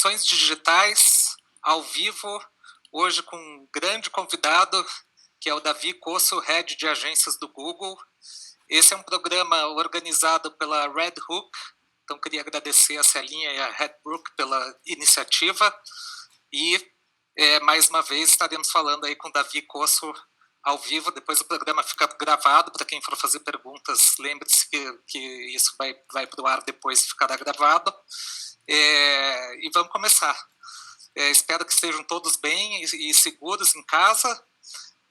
Soluções Digitais, ao vivo, hoje com um grande convidado, que é o Davi Cosso, Head de Agências do Google. Esse é um programa organizado pela Red Hook, então queria agradecer a Celinha e a Redbrook pela iniciativa. E, mais uma vez, estaremos falando aí com o Davi Cosso ao vivo. Depois o programa fica gravado, para quem for fazer perguntas, lembre-se que isso vai para o ar depois e ficará gravado. E vamos começar. Espero que estejam todos bem e seguros em casa.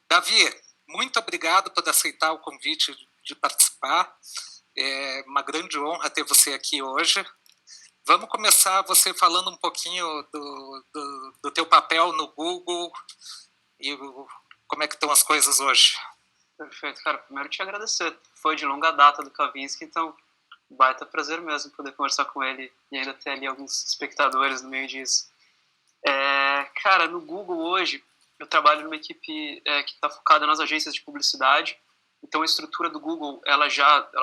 Davi, muito obrigado por aceitar o convite de participar. É uma grande honra ter você aqui hoje. Vamos começar você falando um pouquinho do teu papel no Google e como é que estão as coisas hoje. Perfeito, cara. Primeiro te agradecer. Foi de longa data do Kavinsky, então baita prazer mesmo poder conversar com ele e ainda ter ali alguns espectadores no meio disso. Cara, no Google hoje eu trabalho numa equipe que está focada nas agências de publicidade. Então a estrutura do Google, eu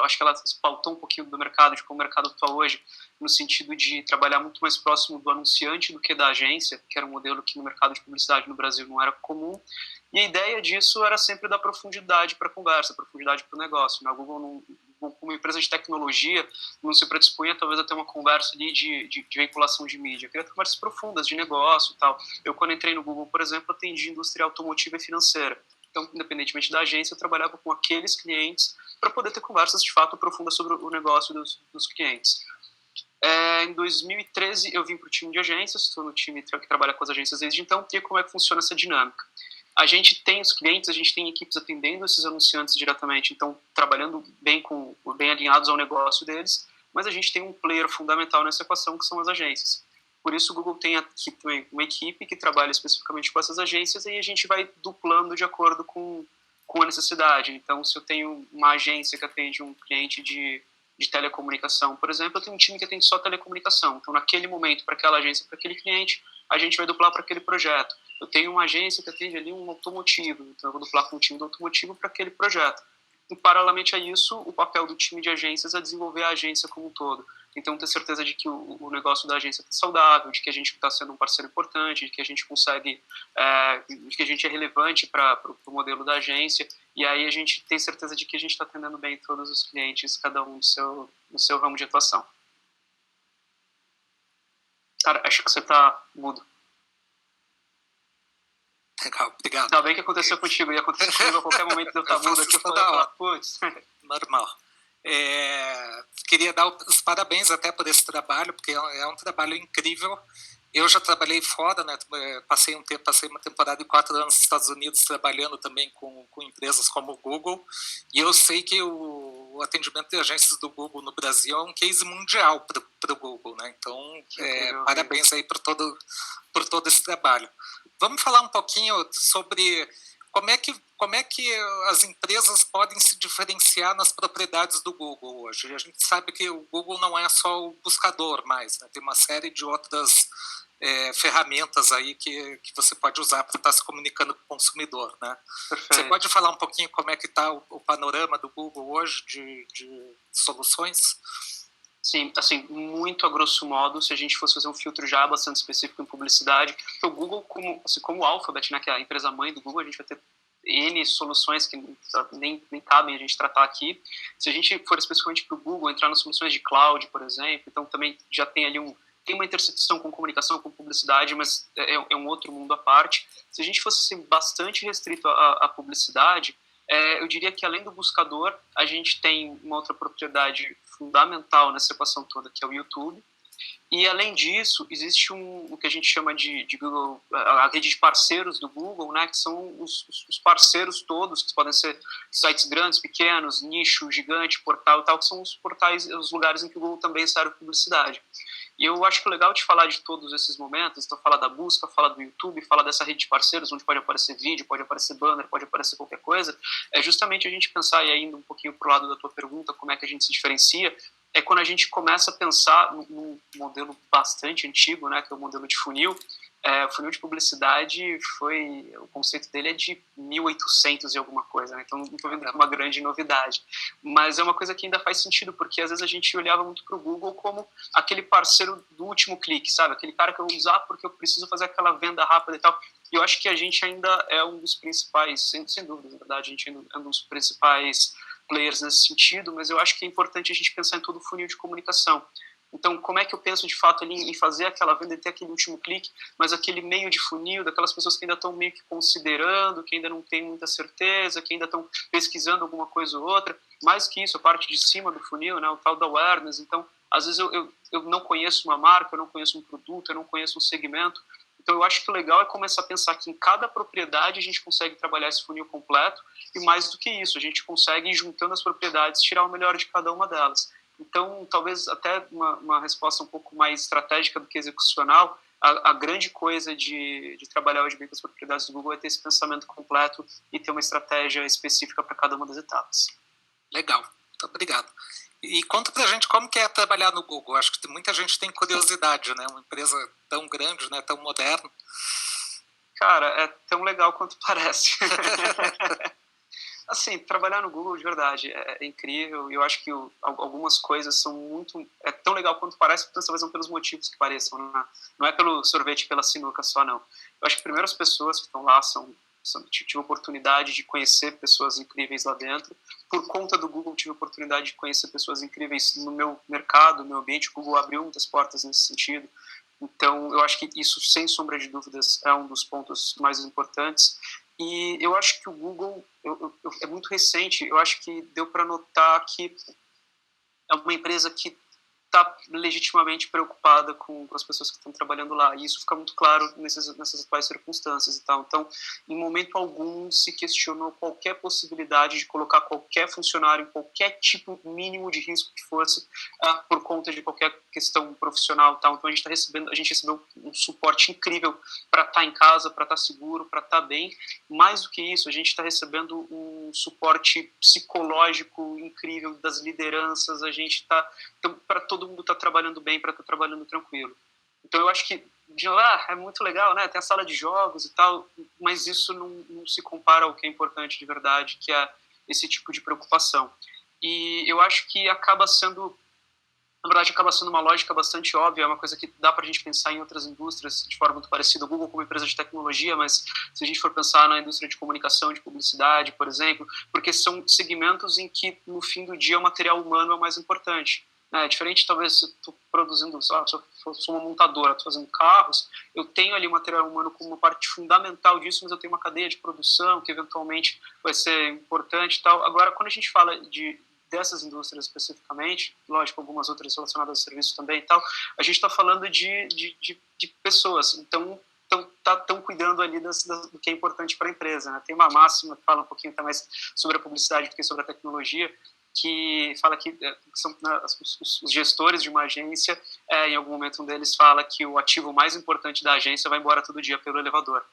acho que ela se pautou um pouquinho do mercado, de como o mercado está hoje, no sentido de trabalhar muito mais próximo do anunciante do que da agência, que era um modelo que no mercado de publicidade no Brasil não era comum. E a ideia disso era sempre dar profundidade para a conversa, profundidade para o negócio. A Google, como uma empresa de tecnologia, não se predispunha talvez a ter uma conversa ali de veiculação de mídia. Eu queria ter conversas profundas de negócio e tal. Eu, quando entrei no Google, por exemplo, atendi indústria automotiva e financeira. Então, independentemente da agência, eu trabalhava com aqueles clientes para poder ter conversas de fato profundas sobre o negócio dos clientes. Em 2013, eu vim para o time de agências, estou no time que trabalha com as agências desde então, e como é que funciona essa dinâmica. A gente tem os clientes, a gente tem equipes atendendo esses anunciantes diretamente, então trabalhando bem alinhados ao negócio deles, mas a gente tem um player fundamental nessa equação, que são as agências. Por isso o Google tem aqui também uma equipe que trabalha especificamente com essas agências, e a gente vai duplando de acordo com a necessidade. Então, se eu tenho uma agência que atende um cliente de telecomunicação, por exemplo, eu tenho um time que atende só telecomunicação. Então, naquele momento, para aquela agência, para aquele cliente, a gente vai duplar para aquele projeto. Eu tenho uma agência que atende ali um automotivo, então eu vou duplar com o time do automotivo para aquele projeto. E, paralelamente a isso, o papel do time de agências é desenvolver a agência como um todo. Então, ter certeza de que o negócio da agência está saudável, de que a gente está sendo um parceiro importante, de que a gente consegue, de que a gente é relevante para o modelo da agência, e aí a gente tem certeza de que a gente está atendendo bem todos os clientes, cada um no seu ramo de atuação. Cara, acho que você está mudo. Legal, obrigado. Ainda bem que aconteceu contigo, ia acontecer comigo a qualquer momento de eu estar mudo aqui, eu falar, putz. Normal. Queria dar os parabéns até por esse trabalho, porque é um trabalho incrível. Eu já trabalhei fora, né? Passei uma temporada de 4 anos nos Estados Unidos trabalhando também com empresas como o Google, e eu sei que o atendimento de agências do Google no Brasil é um case mundial para o Google, né? Então, parabéns aí por todo esse trabalho. Vamos falar um pouquinho sobre como é que as empresas podem se diferenciar nas propriedades do Google hoje. A gente sabe que o Google não é só o buscador mais, né? Tem uma série de outras ferramentas aí que você pode usar para estar se comunicando com o consumidor, né? Você pode falar um pouquinho como é que está o panorama do Google hoje de soluções? Sim, assim, muito a grosso modo, se a gente fosse fazer um filtro já bastante específico em publicidade, o Google, como o Alphabet, né, que é a empresa mãe do Google, a gente vai ter N soluções que nem cabem a gente tratar aqui. Se a gente for especificamente para o Google, entrar nas soluções de cloud, por exemplo, então também já tem ali tem uma intersecção com comunicação, com publicidade, mas é um outro mundo à parte. Se a gente fosse assim, bastante restrito à publicidade, eu diria que além do buscador, a gente tem uma outra propriedade fundamental nessa equação toda, que é o YouTube. E, além disso, existe o que a gente chama de Google, a rede de parceiros do Google, né, que são os parceiros todos, que podem ser sites grandes, pequenos, nicho, gigante, portal e tal, que são os portais, os lugares em que o Google também serve publicidade. E eu acho que o legal de falar de todos esses momentos, então falar da busca, falar do YouTube, falar dessa rede de parceiros, onde pode aparecer vídeo, pode aparecer banner, pode aparecer qualquer coisa, é justamente a gente pensar, e ainda um pouquinho pro lado da tua pergunta, como é que a gente se diferencia, é quando a gente começa a pensar num modelo bastante antigo, né, que é o modelo de funil, O funil de publicidade o conceito dele é de 1800 e alguma coisa, né? Então não estou vendo uma grande novidade. Mas é uma coisa que ainda faz sentido, porque às vezes a gente olhava muito para o Google como aquele parceiro do último clique, sabe? Aquele cara que eu vou usar porque eu preciso fazer aquela venda rápida e tal. E eu acho que a gente ainda é um dos principais, sem dúvida, na verdade, a gente ainda é um dos principais players nesse sentido, mas eu acho que é importante a gente pensar em todo o funil de comunicação. Então, como é que eu penso de fato ali em fazer aquela venda e ter aquele último clique, mas aquele meio de funil, daquelas pessoas que ainda estão meio que considerando, que ainda não têm muita certeza, que ainda estão pesquisando alguma coisa ou outra. Mais que isso, a parte de cima do funil, né, o tal da awareness. Então, às vezes eu não conheço uma marca, eu não conheço um produto, eu não conheço um segmento. Então, eu acho que o legal é começar a pensar que em cada propriedade a gente consegue trabalhar esse funil completo e, mais do que isso, a gente consegue, juntando as propriedades, tirar o melhor de cada uma delas. Então, talvez até uma resposta um pouco mais estratégica do que execucional, a grande coisa de trabalhar hoje bem com as propriedades do Google é ter esse pensamento completo e ter uma estratégia específica para cada uma das etapas. Legal, muito obrigado. E conta pra gente como que é trabalhar no Google. Acho que muita gente tem curiosidade, né? Uma empresa tão grande, né? Tão moderna. Cara, é tão legal quanto parece. Assim, trabalhar no Google de verdade é incrível e eu acho que algumas coisas são muito... É tão legal quanto parece, talvez não pelos motivos que pareçam, né? Não é pelo sorvete, pela sinuca só, não. Eu acho que primeiro as pessoas que estão lá tive a oportunidade de conhecer pessoas incríveis lá dentro. Por conta do Google, tive a oportunidade de conhecer pessoas incríveis no meu mercado, no meu ambiente. O Google abriu muitas portas nesse sentido. Então, eu acho que isso, sem sombra de dúvidas, é um dos pontos mais importantes. E eu acho que o Google é muito recente. Eu acho que deu para notar que é uma empresa que está legitimamente preocupada com as pessoas que estão trabalhando lá. E isso fica muito claro nessas atuais circunstâncias e tal. Então, em momento algum, se questionou qualquer possibilidade de colocar qualquer funcionário em qualquer tipo mínimo de risco que fosse por conta de qualquer questão profissional e tal. Então, a gente recebeu um suporte incrível para estar em casa, para estar seguro, para estar bem. Mais do que isso, a gente está recebendo um suporte psicológico incrível das lideranças. A gente está... Então, para todo mundo estar trabalhando bem, para estar trabalhando tranquilo. Então, eu acho que de lá é muito legal, né? Tem a sala de jogos e tal, mas isso não se compara ao que é importante de verdade, que é esse tipo de preocupação. E eu acho que acaba sendo uma lógica bastante óbvia, é uma coisa que dá para a gente pensar em outras indústrias de forma muito parecida. O Google como empresa de tecnologia, mas se a gente for pensar na indústria de comunicação, de publicidade, por exemplo, porque são segmentos em que, no fim do dia, o material humano é o mais importante. É diferente, talvez, se eu estou produzindo, se eu sou uma montadora, estou fazendo carros, eu tenho ali o material humano como uma parte fundamental disso, mas eu tenho uma cadeia de produção que eventualmente vai ser importante e tal. Agora, quando a gente fala dessas indústrias especificamente, lógico, algumas outras relacionadas a serviços também e tal, a gente está falando de pessoas, então estão cuidando ali do que é importante para a empresa, né? Tem uma máxima que fala um pouquinho até mais sobre a publicidade do que sobre a tecnologia, que fala que são os gestores de uma agência, em algum momento um deles fala que o ativo mais importante da agência vai embora todo dia pelo elevador.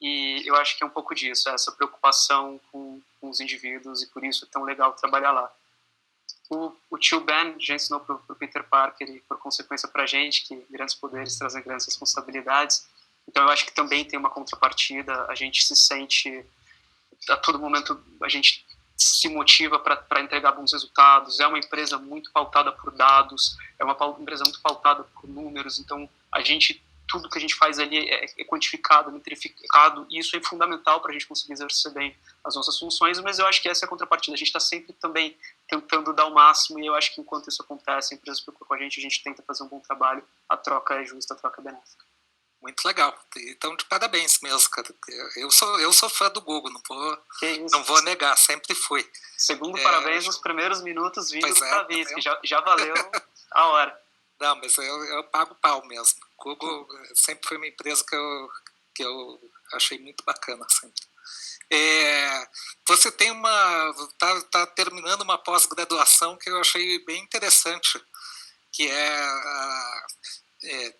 E eu acho que é um pouco disso, essa preocupação com os indivíduos, e por isso é tão legal trabalhar lá. O tio Ben já ensinou para o Peter Parker e, por consequência, para a gente, que grandes poderes trazem grandes responsabilidades. Então, eu acho que também tem uma contrapartida. A gente se sente, a todo momento, a gente se motiva para entregar bons resultados. É uma empresa muito pautada por dados, é uma empresa muito pautada por números. Então, tudo que a gente faz ali é quantificado, metrificado, e isso é fundamental para a gente conseguir exercer bem as nossas funções, mas eu acho que essa é a contrapartida. A gente está sempre também tentando dar o máximo, e eu acho que enquanto isso acontece, a empresa se preocupa com a gente tenta fazer um bom trabalho, a troca é justa, a troca é benéfica. Muito legal. Então, de parabéns mesmo, cara. Eu sou fã do Google, não vou negar, sempre fui. Segundo parabéns nos primeiros minutos vindo do Kavinsky, já valeu a hora. Não, mas eu pago pau mesmo. Google sempre foi uma empresa que eu achei muito bacana. Sempre. Você tem tá terminando uma pós-graduação que eu achei bem interessante, que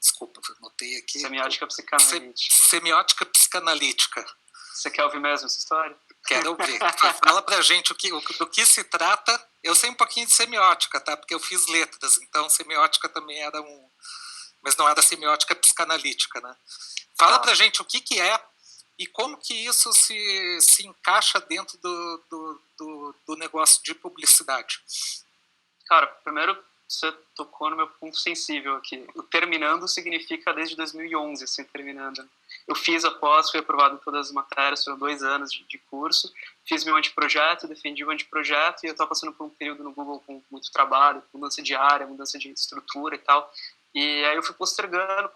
desculpa, eu notei aqui. Semiótica psicanalítica. Semiótica psicanalítica. Você quer ouvir mesmo essa história? Quero ouvir. Fala pra gente do que se trata. Eu sei um pouquinho de semiótica, tá? Porque eu fiz letras, então semiótica também era mas não é da semiótica psicanalítica, né? Fala pra gente o que é e como que isso se encaixa dentro do negócio de publicidade. Cara, primeiro você tocou no meu ponto sensível aqui. O terminando significa desde 2011, assim, terminando. Eu fiz a pós, fui aprovado em todas as matérias, foram 2 anos de curso, fiz meu anteprojeto, defendi o anteprojeto e eu estava passando por um período no Google com muito trabalho, mudança de área, mudança de estrutura e tal. E aí eu fui postergando,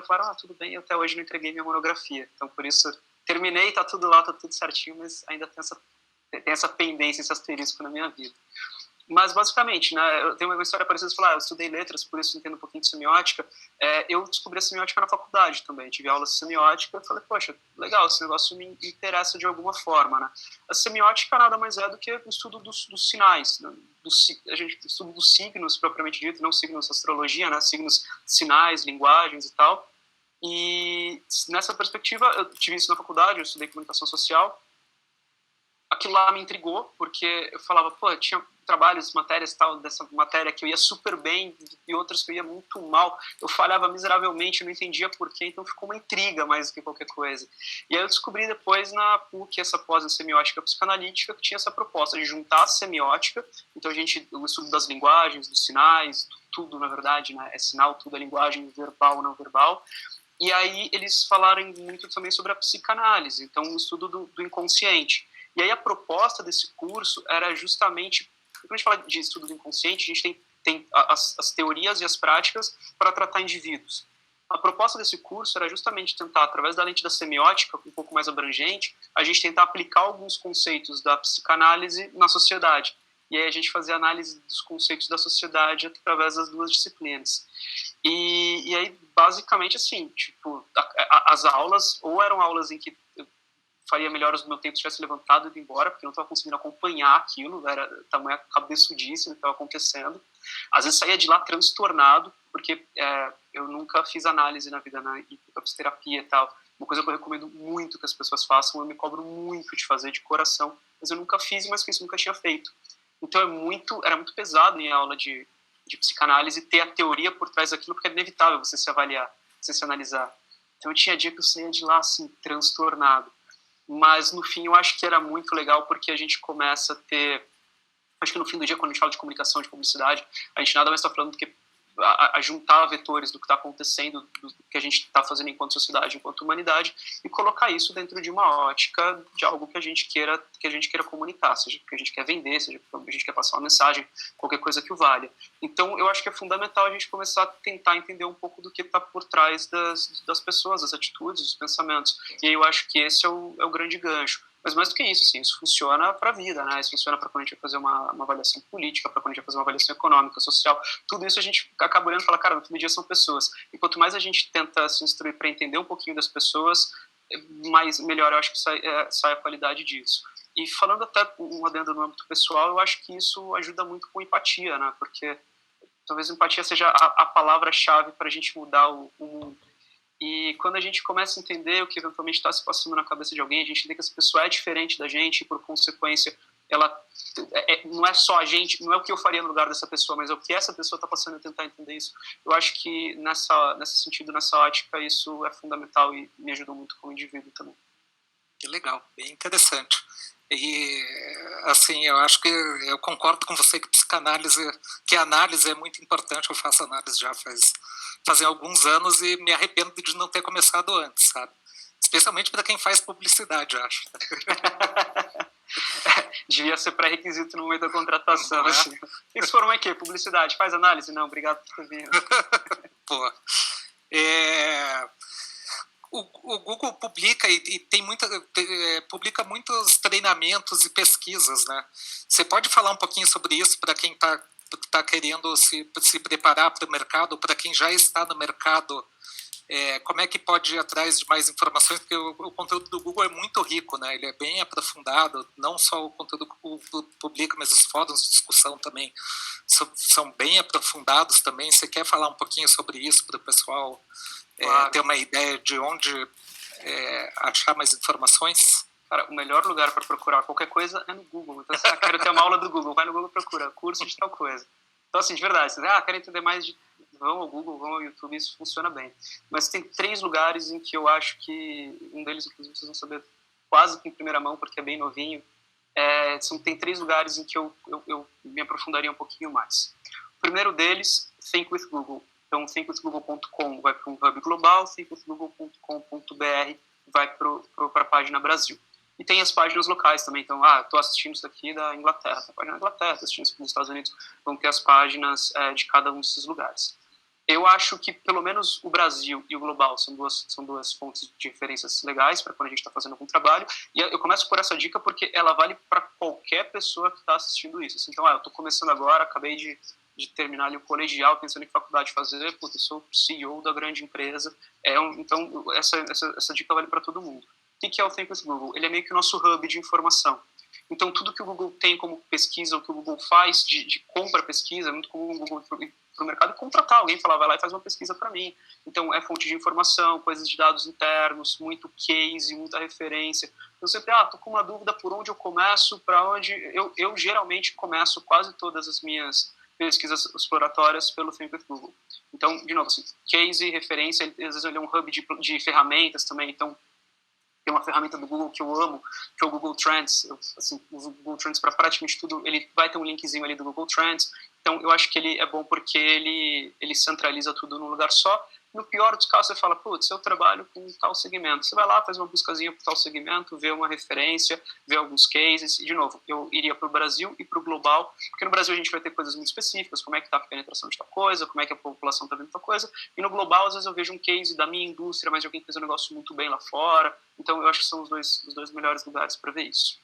falaram, tudo bem, eu até hoje não entreguei minha monografia. Então, por isso, terminei, tá tudo lá, tá tudo certinho, mas ainda tem essa pendência, esse asterisco na minha vida. Mas, basicamente, né, eu tenho uma história parecida, eu estudei letras, por isso entendo um pouquinho de semiótica. Eu descobri a semiótica na faculdade também, tive aulas de semiótica, e falei, poxa, legal, esse negócio me interessa de alguma forma, né? A semiótica nada mais é do que o estudo dos sinais, né? A gente estuda dos signos, propriamente dito, não signos da astrologia, né? Signos, sinais, linguagens e tal. E, nessa perspectiva, eu tive isso na faculdade, eu estudei comunicação social. Aquilo lá me intrigou, porque eu falava, tinha trabalhos, matérias tal, dessa matéria que eu ia super bem e outras que eu ia muito mal. Eu falhava miseravelmente, não entendia porquê, então ficou uma intriga mais do que qualquer coisa. E aí eu descobri depois na PUC, essa pós em semiótica psicanalítica, que tinha essa proposta de juntar a semiótica, então o estudo das linguagens, dos sinais, tudo, na verdade, né? É sinal, tudo é linguagem, verbal, não verbal. E aí eles falaram muito também sobre a psicanálise, então o estudo do inconsciente. E aí a proposta desse curso era justamente, quando a gente fala de estudo do inconsciente, a gente tem as teorias e as práticas para tratar indivíduos. A proposta desse curso era justamente tentar, através da lente da semiótica, um pouco mais abrangente, a gente tentar aplicar alguns conceitos da psicanálise na sociedade. E aí a gente fazia análise dos conceitos da sociedade através das duas disciplinas. E aí, basicamente, assim, as aulas, ou eram aulas em que faria melhor se o meu tempo tivesse levantado e ido embora, porque eu não estava conseguindo acompanhar aquilo, era tamanha cabeçudice o que estava acontecendo. Às vezes saía de lá transtornado, porque eu nunca fiz análise na vida, na hipnoterapia e tal. Uma coisa que eu recomendo muito que as pessoas façam, eu me cobro muito de fazer de coração, mas eu nunca fiz, mas que isso nunca tinha feito. Então era muito pesado em aula de psicanálise ter a teoria por trás daquilo, porque é inevitável você se avaliar, você se analisar. Então eu tinha dia que eu saía de lá assim, transtornado. Mas no fim eu acho que era muito legal, porque a gente começa a ter, acho que no fim do dia, quando a gente fala de comunicação, de publicidade, a gente nada mais está falando do que a juntar vetores do que está acontecendo, do que a gente está fazendo enquanto sociedade, enquanto humanidade, e colocar isso dentro de uma ótica de algo que a gente queira comunicar, seja porque a gente quer vender, seja porque a gente quer passar uma mensagem, qualquer coisa que o valha. Então eu acho que é fundamental a gente começar a tentar entender um pouco do que está por trás das pessoas, das atitudes, dos pensamentos. E aí eu acho que esse é o grande gancho. Mas mais do que isso, assim, isso funciona para a vida, né? Isso funciona para quando a gente vai fazer uma avaliação política, para quando a gente vai fazer uma avaliação econômica, social. Tudo isso a gente acaba olhando e fala, cara, no fim do dia são pessoas. E quanto mais a gente tenta se instruir para entender um pouquinho das pessoas, melhor eu acho que sai a qualidade disso. E falando até um adendo no âmbito pessoal, eu acho que isso ajuda muito com empatia, né? Porque talvez empatia seja a palavra-chave para a gente mudar o mundo. E quando a gente começa a entender o que eventualmente está se passando na cabeça de alguém, a gente entende que essa pessoa é diferente da gente e, por consequência, ela não é só a gente, não é o que eu faria no lugar dessa pessoa, mas é o que essa pessoa está passando e tentar entender isso. Eu acho que, nesse sentido, nessa ótica, isso é fundamental e me ajudou muito como indivíduo também. Que legal, bem interessante. E, assim, eu acho que eu concordo com você que a análise é muito importante. Eu faço análise já fazem alguns anos e me arrependo de não ter começado antes, sabe? Especialmente para quem faz publicidade, eu acho. Devia ser pré-requisito no meio da contratação. Né? Eles foram aqui, publicidade, faz análise? Não, obrigado por ter vindo. Pô, o Google publica e publica muitos treinamentos e pesquisas, né? Você pode falar um pouquinho sobre isso para quem está querendo se preparar para o mercado, para quem já está no mercado, como é que pode ir atrás de mais informações? Porque o conteúdo do Google é muito rico, né? Ele é bem aprofundado, não só o conteúdo que o Google publica, mas os fóruns de discussão também são bem aprofundados também. Você quer falar um pouquinho sobre isso para o pessoal claro. Ter uma ideia de onde achar mais informações? Cara, o melhor lugar para procurar qualquer coisa é no Google. Então, você quero ter uma aula do Google, vai no Google, procura curso de tal coisa. Então, assim, de verdade, você quer entender mais vão ao Google, vão ao YouTube, isso funciona bem. Mas tem 3 lugares em que eu acho que, um deles, inclusive, vocês vão saber quase que em primeira mão, porque é bem novinho, tem 3 lugares em que eu me aprofundaria um pouquinho mais. O primeiro deles, Think with Google. Então, thinkwithgoogle.com vai para um hub global, thinkwithgoogle.com.br vai para a página Brasil. E tem as páginas locais também. Então, estou assistindo isso daqui da Inglaterra, a página da Inglaterra, estou assistindo isso dos Estados Unidos, vão ter as páginas de cada um desses lugares. Eu acho que, pelo menos, o Brasil e o global são duas fontes de referências legais para quando a gente está fazendo algum trabalho. E eu começo por essa dica porque ela vale para qualquer pessoa que está assistindo isso. Assim, então, eu estou começando agora, acabei de terminar ali o colegial, pensando em que faculdade fazer, eu sou CEO da grande empresa. Então, essa dica vale para todo mundo. O que é o Think with Google? Ele é meio que o nosso hub de informação. Então, tudo que o Google tem como pesquisa, o que o Google faz de compra pesquisa, é muito comum o Google ir para o mercado e contratar alguém, falar, vai lá e faz uma pesquisa para mim. Então, é fonte de informação, coisas de dados internos, muito case, muita referência. Então, você tem, estou com uma dúvida por onde eu começo, para onde... Eu geralmente começo quase todas as minhas pesquisas exploratórias pelo Think with Google. Então, de novo, assim, case, referência, às vezes ele é um hub de ferramentas também, então tem uma ferramenta do Google que eu amo, que é o Google Trends. Eu uso o Google Trends para praticamente tudo. Ele vai ter um linkzinho ali do Google Trends. Então, eu acho que ele é bom porque ele centraliza tudo num lugar só. No pior dos casos, você fala, putz, eu trabalho com tal segmento. Você vai lá, faz uma buscazinha para tal segmento, vê uma referência, vê alguns cases. E, de novo, eu iria para o Brasil e para o global, porque no Brasil a gente vai ter coisas muito específicas, como é que está a penetração de tal coisa, como é que a população está vendo tal coisa. E no global, às vezes, eu vejo um case da minha indústria, mas de alguém que fez um negócio muito bem lá fora. Então, eu acho que são os dois melhores lugares para ver isso.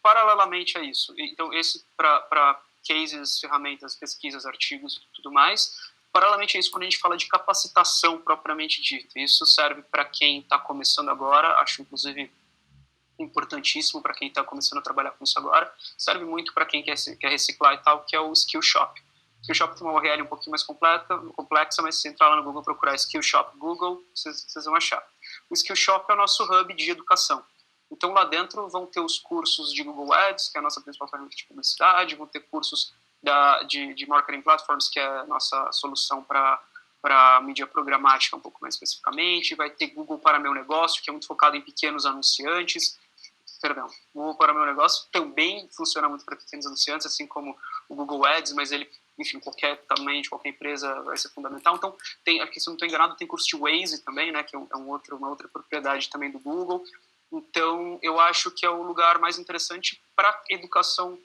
Paralelamente a isso, então, esse para cases, ferramentas, pesquisas, artigos e tudo mais. Paralelamente a isso, quando a gente fala de capacitação propriamente dito, isso serve para quem está começando agora, acho inclusive importantíssimo para quem está começando a trabalhar com isso agora, serve muito para quem quer reciclar e tal, que é o Skillshop. O Skillshop tem uma URL um pouquinho mais complexa, mas se você entrar lá no Google e procurar Skillshop Google, vocês vão achar. O Skillshop é o nosso hub de educação. Então, lá dentro vão ter os cursos de Google Ads, que é a nossa principal ferramenta de publicidade, vão ter cursos de Marketing Platforms, que é a nossa solução para mídia programática um pouco mais especificamente, vai ter Google para Meu Negócio, que é muito focado em pequenos anunciantes, Google para Meu Negócio também funciona muito para pequenos anunciantes, assim como o Google Ads, mas ele, enfim, qualquer tamanho de qualquer empresa vai ser fundamental. Então, aqui, se eu não estou enganado, tem curso de Waze também, né, que é uma outra propriedade também do Google. Então, eu acho que é o lugar mais interessante para educação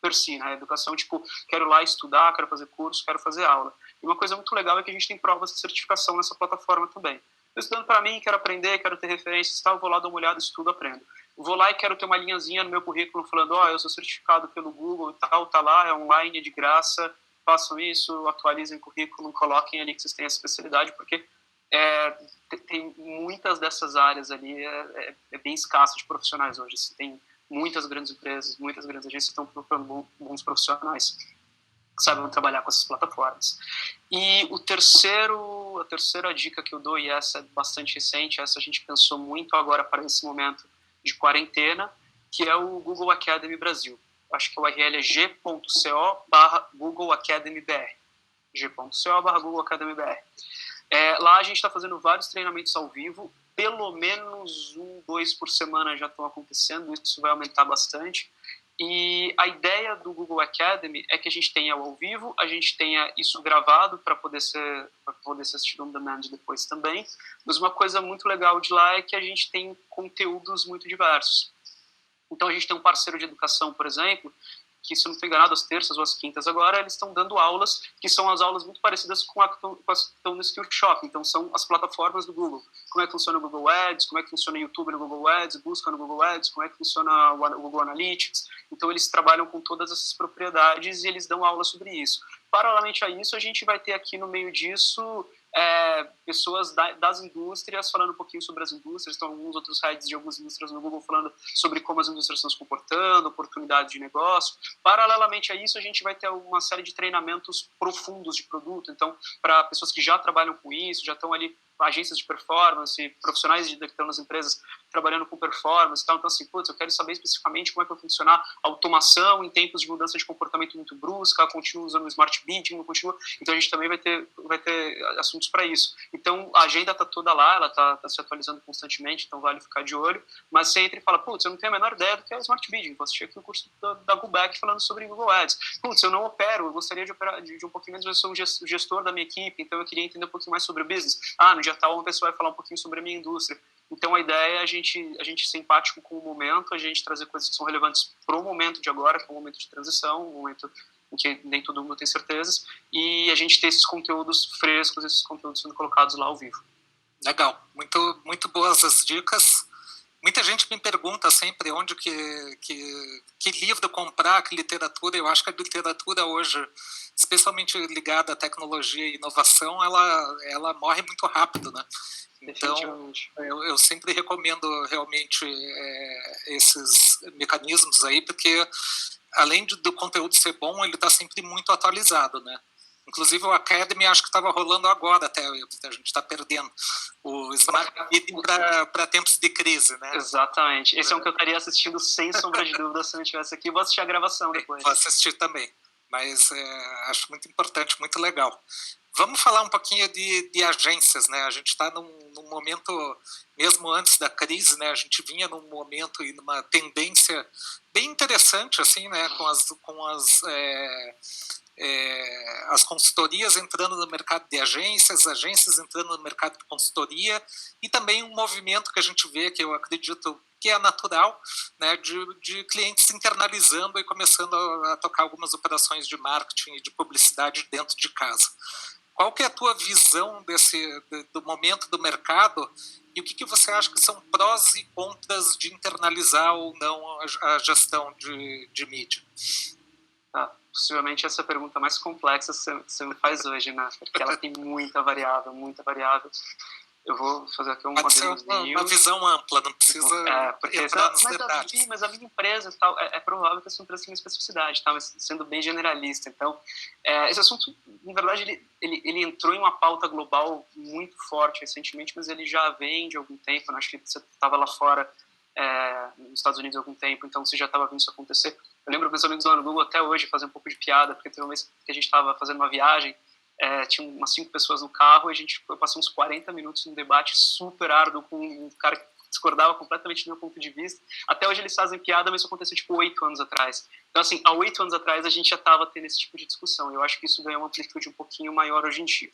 per si, né? Educação, tipo, quero lá estudar, quero fazer curso, quero fazer aula. E uma coisa muito legal é que a gente tem provas de certificação nessa plataforma também. Estou estudando para mim, quero aprender, quero ter referências e tal, vou lá dar uma olhada, estudo, aprendo. Vou lá e quero ter uma linhazinha no meu currículo falando, eu sou certificado pelo Google e tal, tá lá, é online, é de graça, façam isso, atualizem o currículo, coloquem ali que vocês têm essa especialidade, porque tem muitas dessas áreas ali, é bem escasso de profissionais hoje. Tem muitas grandes empresas, muitas grandes agências estão procurando bons profissionais que sabem trabalhar com essas plataformas. E a terceira dica que eu dou, e essa é bastante recente, essa a gente pensou muito agora para esse momento de quarentena, que é o Google Academy Brasil. Acho que o URL é g.co/Google Academy BR. g.co/Google Academy BR. Lá a gente está fazendo vários treinamentos ao vivo, pelo menos 2 por semana já estão acontecendo, isso vai aumentar bastante. E a ideia do Google Academy é que a gente tenha ao vivo, a gente tenha isso gravado para poder ser assistido on demand depois também. Mas uma coisa muito legal de lá é que a gente tem conteúdos muito diversos. Então a gente tem um parceiro de educação, por exemplo, que, se eu não estou enganado, às terças ou às quintas agora, eles estão dando aulas que são as aulas muito parecidas com as que estão no Skillshop. Então, são as plataformas do Google. Como é que funciona o Google Ads, como é que funciona o YouTube no Google Ads, busca no Google Ads, como é que funciona o Google Analytics. Então, eles trabalham com todas essas propriedades e eles dão aula sobre isso. Paralelamente a isso, a gente vai ter aqui no meio disso pessoas das indústrias falando um pouquinho sobre as indústrias, então alguns outros heads de algumas indústrias no Google falando sobre como as indústrias estão se comportando, oportunidades de negócio. Paralelamente a isso, a gente vai ter uma série de treinamentos profundos de produto, então para pessoas que já trabalham com isso, já estão ali, agências de performance, profissionais que estão nas empresas trabalhando com performance e tal, então assim, putz, eu quero saber especificamente como é que vai funcionar a automação em tempos de mudança de comportamento muito brusca, continua usando o Smart Bidding, não continua, então a gente também vai ter assuntos para isso. Então a agenda está toda lá, ela está se atualizando constantemente, então vale ficar de olho, mas você entra e fala, putz, eu não tenho a menor ideia do que é Smart Bidding, vou assistir aqui o curso da Guback falando sobre Google Ads. Putz, eu não opero, eu gostaria de operar de um pouquinho mais, eu sou um gestor da minha equipe, então eu queria entender um pouquinho mais sobre o business. No dia tal uma pessoa vai falar um pouquinho sobre a minha indústria. Então a ideia é a gente ser empático com o momento, a gente trazer coisas que são relevantes para o momento de agora, que é um momento de transição, um momento em que nem todo mundo tem certezas, e a gente ter esses conteúdos frescos, esses conteúdos sendo colocados lá ao vivo. Legal, muito, muito boas as dicas. Muita gente me pergunta sempre onde que livro comprar, que literatura. Eu acho que a literatura hoje, especialmente ligada à tecnologia e inovação, ela morre muito rápido, né? Então, eu sempre recomendo realmente esses mecanismos aí, porque além do conteúdo ser bom, ele está sempre muito atualizado, né? Inclusive o Academy acho que estava rolando agora até, a gente está perdendo o Smart Bidding para tempos de crise, né? Exatamente. Esse é um que eu estaria assistindo sem sombra de dúvida se eu não estivesse aqui. Vou assistir a gravação depois. Vou assistir também, mas acho muito importante, muito legal. Vamos falar um pouquinho de agências, né? A gente está num momento, mesmo antes da crise, né? A gente vinha num momento e numa tendência bem interessante, assim, né? Com as consultorias entrando no mercado de agências entrando no mercado de consultoria, e também um movimento que a gente vê, que eu acredito que é natural, né, de clientes internalizando e começando a tocar algumas operações de marketing e de publicidade dentro de casa. Qual que é a tua visão do momento do mercado e o que você acha que são prós e contras de internalizar ou não a gestão de mídia? Possivelmente essa é a pergunta mais complexa que você me faz hoje, né? Porque ela tem muita variável, muita variável. Eu vou fazer aqui um modelozinho. Uma visão ampla, não precisa entrar nos detalhes. Mas a minha empresa tal, é provável que a sua empresa tenha uma especificidade, tá? Mas sendo bem generalista. Então, esse assunto, na verdade, ele entrou em uma pauta global muito forte recentemente, mas ele já vem de algum tempo. Né? Acho que você estava lá fora, nos Estados Unidos há algum tempo, então você já estava vendo isso acontecer. Eu lembro meus amigos lá no Google até hoje fazer um pouco de piada, porque teve uma vez que a gente estava fazendo uma viagem, tinha umas 5 pessoas no carro e a gente passou uns 40 minutos num debate super árduo com um cara que discordava completamente do meu ponto de vista. Até hoje eles fazem piada, mas isso aconteceu tipo 8 anos atrás. Então, assim, há 8 anos atrás a gente já estava tendo esse tipo de discussão. Eu acho que isso ganhou uma amplitude um pouquinho maior hoje em dia.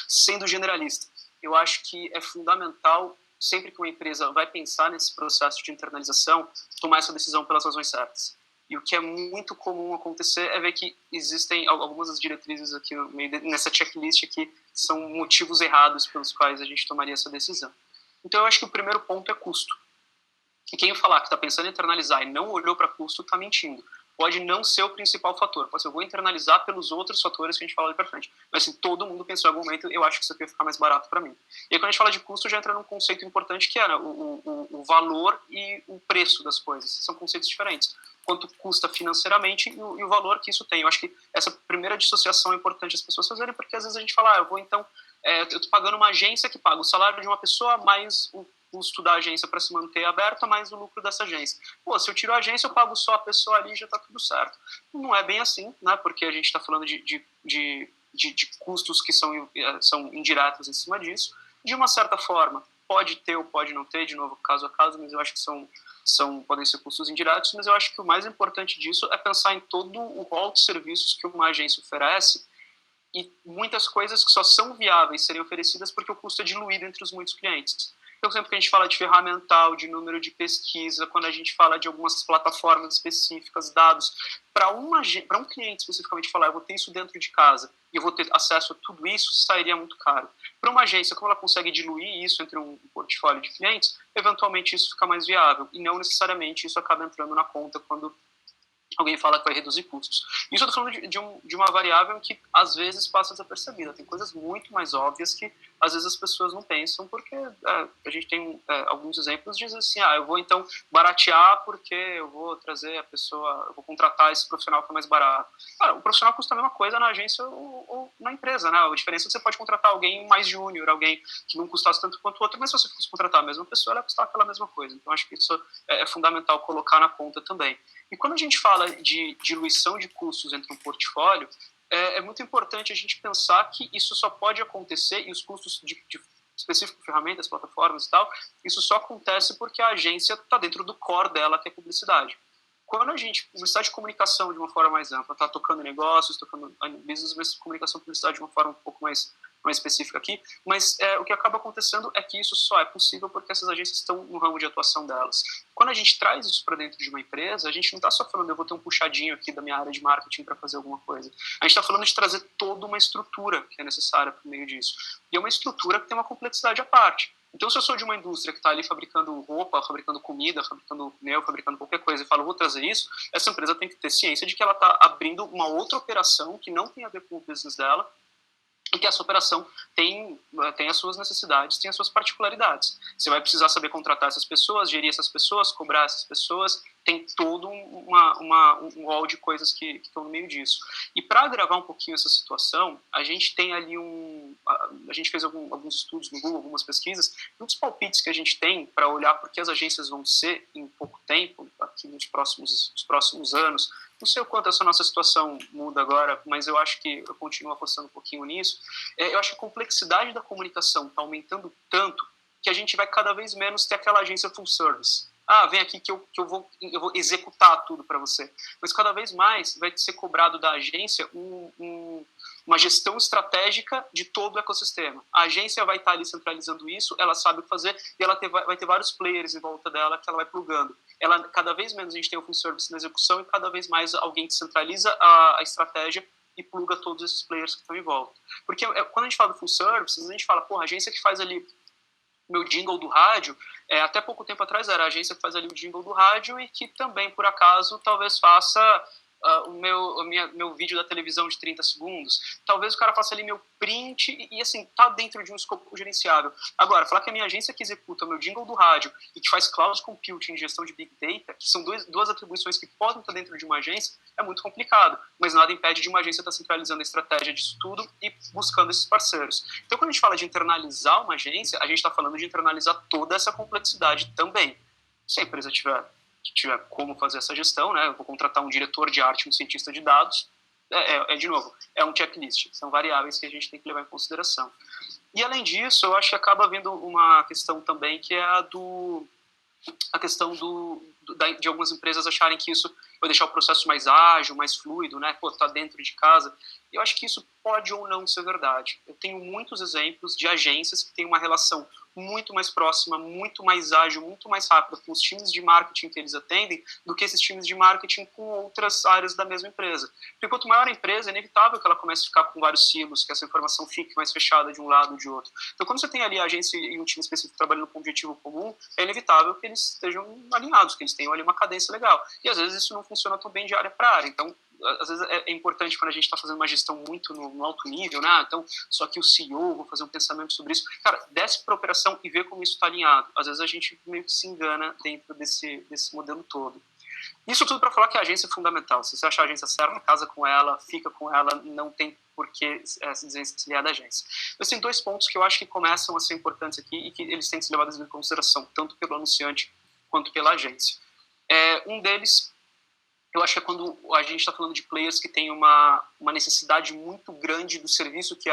Sendo generalista, eu acho que é fundamental, sempre que uma empresa vai pensar nesse processo de internalização, tomar essa decisão pelas razões certas. E o que é muito comum acontecer é ver que existem algumas das diretrizes aqui nessa checklist aqui são motivos errados pelos quais a gente tomaria essa decisão. Então eu acho que o primeiro ponto é custo. E quem falar que está pensando em internalizar e não olhou para custo está mentindo. Pode não ser o principal fator. Pode ser, eu vou internalizar pelos outros fatores que a gente fala ali para frente. Mas assim, todo mundo pensou em algum momento, eu acho que isso aqui vai ficar mais barato para mim. E aí, quando a gente fala de custo, já entra num conceito importante que é, né, o valor e o preço das coisas. São conceitos diferentes. Quanto custa financeiramente e o valor que isso tem. Eu acho que essa primeira dissociação é importante as pessoas fazerem, porque às vezes a gente fala, eu vou então, eu estou pagando uma agência que paga o salário de uma pessoa mais o custo da agência para se manter aberta, mais o lucro dessa agência. Pô, se eu tiro a agência, eu pago só a pessoa ali e já está tudo certo. Não é bem assim, né? Porque a gente está falando de custos que são indiretos em cima disso. De uma certa forma, pode ter ou pode não ter, de novo, caso a caso, mas eu acho que podem ser custos indiretos, mas eu acho que o mais importante disso é pensar em todo o rol de serviços que uma agência oferece e muitas coisas que só são viáveis serem oferecidas porque o custo é diluído entre os muitos clientes. Então, sempre que a gente fala de ferramental, de número de pesquisa, quando a gente fala de algumas plataformas específicas, dados, para um cliente especificamente falar, eu vou ter isso dentro de casa e eu vou ter acesso a tudo isso, sairia muito caro. Para uma agência, como ela consegue diluir isso entre um portfólio de clientes, eventualmente isso fica mais viável e não necessariamente isso acaba entrando na conta quando alguém fala que vai reduzir custos. Isso eu estou falando de uma variável que às vezes passa desapercebida. Tem coisas muito mais óbvias que às vezes as pessoas não pensam, porque a gente tem alguns exemplos de dizer assim, eu vou então baratear porque eu vou trazer a pessoa, eu vou contratar esse profissional que é mais barato. Cara, o profissional custa a mesma coisa na agência ou na empresa, né? A diferença é que você pode contratar alguém mais júnior, alguém que não custasse tanto quanto o outro, mas se você fosse contratar a mesma pessoa, ela vai custar aquela mesma coisa. Então, acho que isso é fundamental colocar na conta também. E quando a gente fala de diluição de custos entre um portfólio, é muito importante a gente pensar que isso só pode acontecer, e os custos de específico ferramentas, plataformas e tal, isso só acontece porque a agência está dentro do core dela, que é publicidade. Quando a gente, publicidade de comunicação de uma forma mais ampla, está tocando negócios, tocando business, mas comunicação e publicidade de uma forma um pouco mais específica aqui, mas o que acaba acontecendo é que isso só é possível porque essas agências estão no ramo de atuação delas. Quando a gente traz isso para dentro de uma empresa, a gente não está só falando, eu vou ter um puxadinho aqui da minha área de marketing para fazer alguma coisa. A gente está falando de trazer toda uma estrutura que é necessária por meio disso. E é uma estrutura que tem uma complexidade à parte. Então, se eu sou de uma indústria que está ali fabricando roupa, fabricando comida, fabricando pneu, fabricando qualquer coisa, e falo, vou trazer isso, essa empresa tem que ter ciência de que ela está abrindo uma outra operação que não tem a ver com o business dela, e que essa operação tem as suas necessidades, tem as suas particularidades. Você vai precisar saber contratar essas pessoas, gerir essas pessoas, cobrar essas pessoas, tem todo um rol de coisas que estão no meio disso. E para agravar um pouquinho essa situação, a gente tem ali a gente fez alguns estudos no Google, algumas pesquisas, e um dos palpites que a gente tem para olhar por que as agências vão ser em pouco tempo, aqui nos próximos anos. Não sei o quanto essa nossa situação muda agora, mas eu acho que eu continuo apostando um pouquinho nisso. Eu acho que a complexidade da comunicação está aumentando tanto que a gente vai cada vez menos ter aquela agência full service. Vem aqui que eu vou executar tudo para você. Mas cada vez mais vai ser cobrado da agência uma gestão estratégica de todo o ecossistema. A agência vai estar ali centralizando isso, ela sabe o que fazer e ela vai ter vários players em volta dela que ela vai plugando. Cada vez menos a gente tem o full service na execução e cada vez mais alguém que centraliza a estratégia e pluga todos esses players que estão em volta. Porque quando a gente fala do full service, a gente fala, a agência que faz ali meu jingle do rádio, até pouco tempo atrás era a agência que faz ali o jingle do rádio e que também, por acaso, talvez faça o meu vídeo da televisão de 30 segundos. Talvez o cara faça ali meu print e assim, tá dentro de um escopo gerenciável. Agora, falar que a minha agência que executa o meu jingle do rádio e que faz cloud computing e gestão de big data, que são duas atribuições que podem estar dentro de uma agência, é muito complicado. Mas nada impede de uma agência estar centralizando a estratégia disso tudo e buscando esses parceiros. Então, quando a gente fala de internalizar uma agência, a gente está falando de internalizar toda essa complexidade também. Se a empresa tiver como fazer essa gestão, né? Eu vou contratar um diretor de arte, um cientista de dados, de novo, é um checklist, são variáveis que a gente tem que levar em consideração. E, além disso, eu acho que acaba havendo uma questão também, que é a questão de algumas empresas acharem que isso vai deixar o processo mais ágil, mais fluido, né? Tá dentro de casa. Eu acho que isso pode ou não ser verdade. Eu tenho muitos exemplos de agências que têm uma relação muito mais próxima, muito mais ágil, muito mais rápida com os times de marketing que eles atendem do que esses times de marketing com outras áreas da mesma empresa. Porque quanto maior a empresa, é inevitável que ela comece a ficar com vários silos, que essa informação fique mais fechada de um lado ou de outro. Então, quando você tem ali a agência e um time específico trabalhando com um objetivo comum, é inevitável que eles estejam alinhados, que eles tenham ali uma cadência legal. E, às vezes, isso não funciona tão bem de área para área. Então, às vezes é importante quando a gente está fazendo uma gestão muito no alto nível, né? Então, só que o CEO, vou fazer um pensamento sobre isso. Cara, desce para a operação e vê como isso está alinhado. Às vezes a gente meio que se engana dentro desse modelo todo. Isso tudo para falar que a agência é fundamental. Se você achar a agência certa, casa com ela, fica com ela, não tem por que se desvencilhar da agência. Mas tem 2 pontos que eu acho que começam a ser importantes aqui e que eles têm que ser levados em consideração, tanto pelo anunciante quanto pela agência. Um deles, eu acho que é quando a gente está falando de players que têm uma necessidade muito grande do serviço que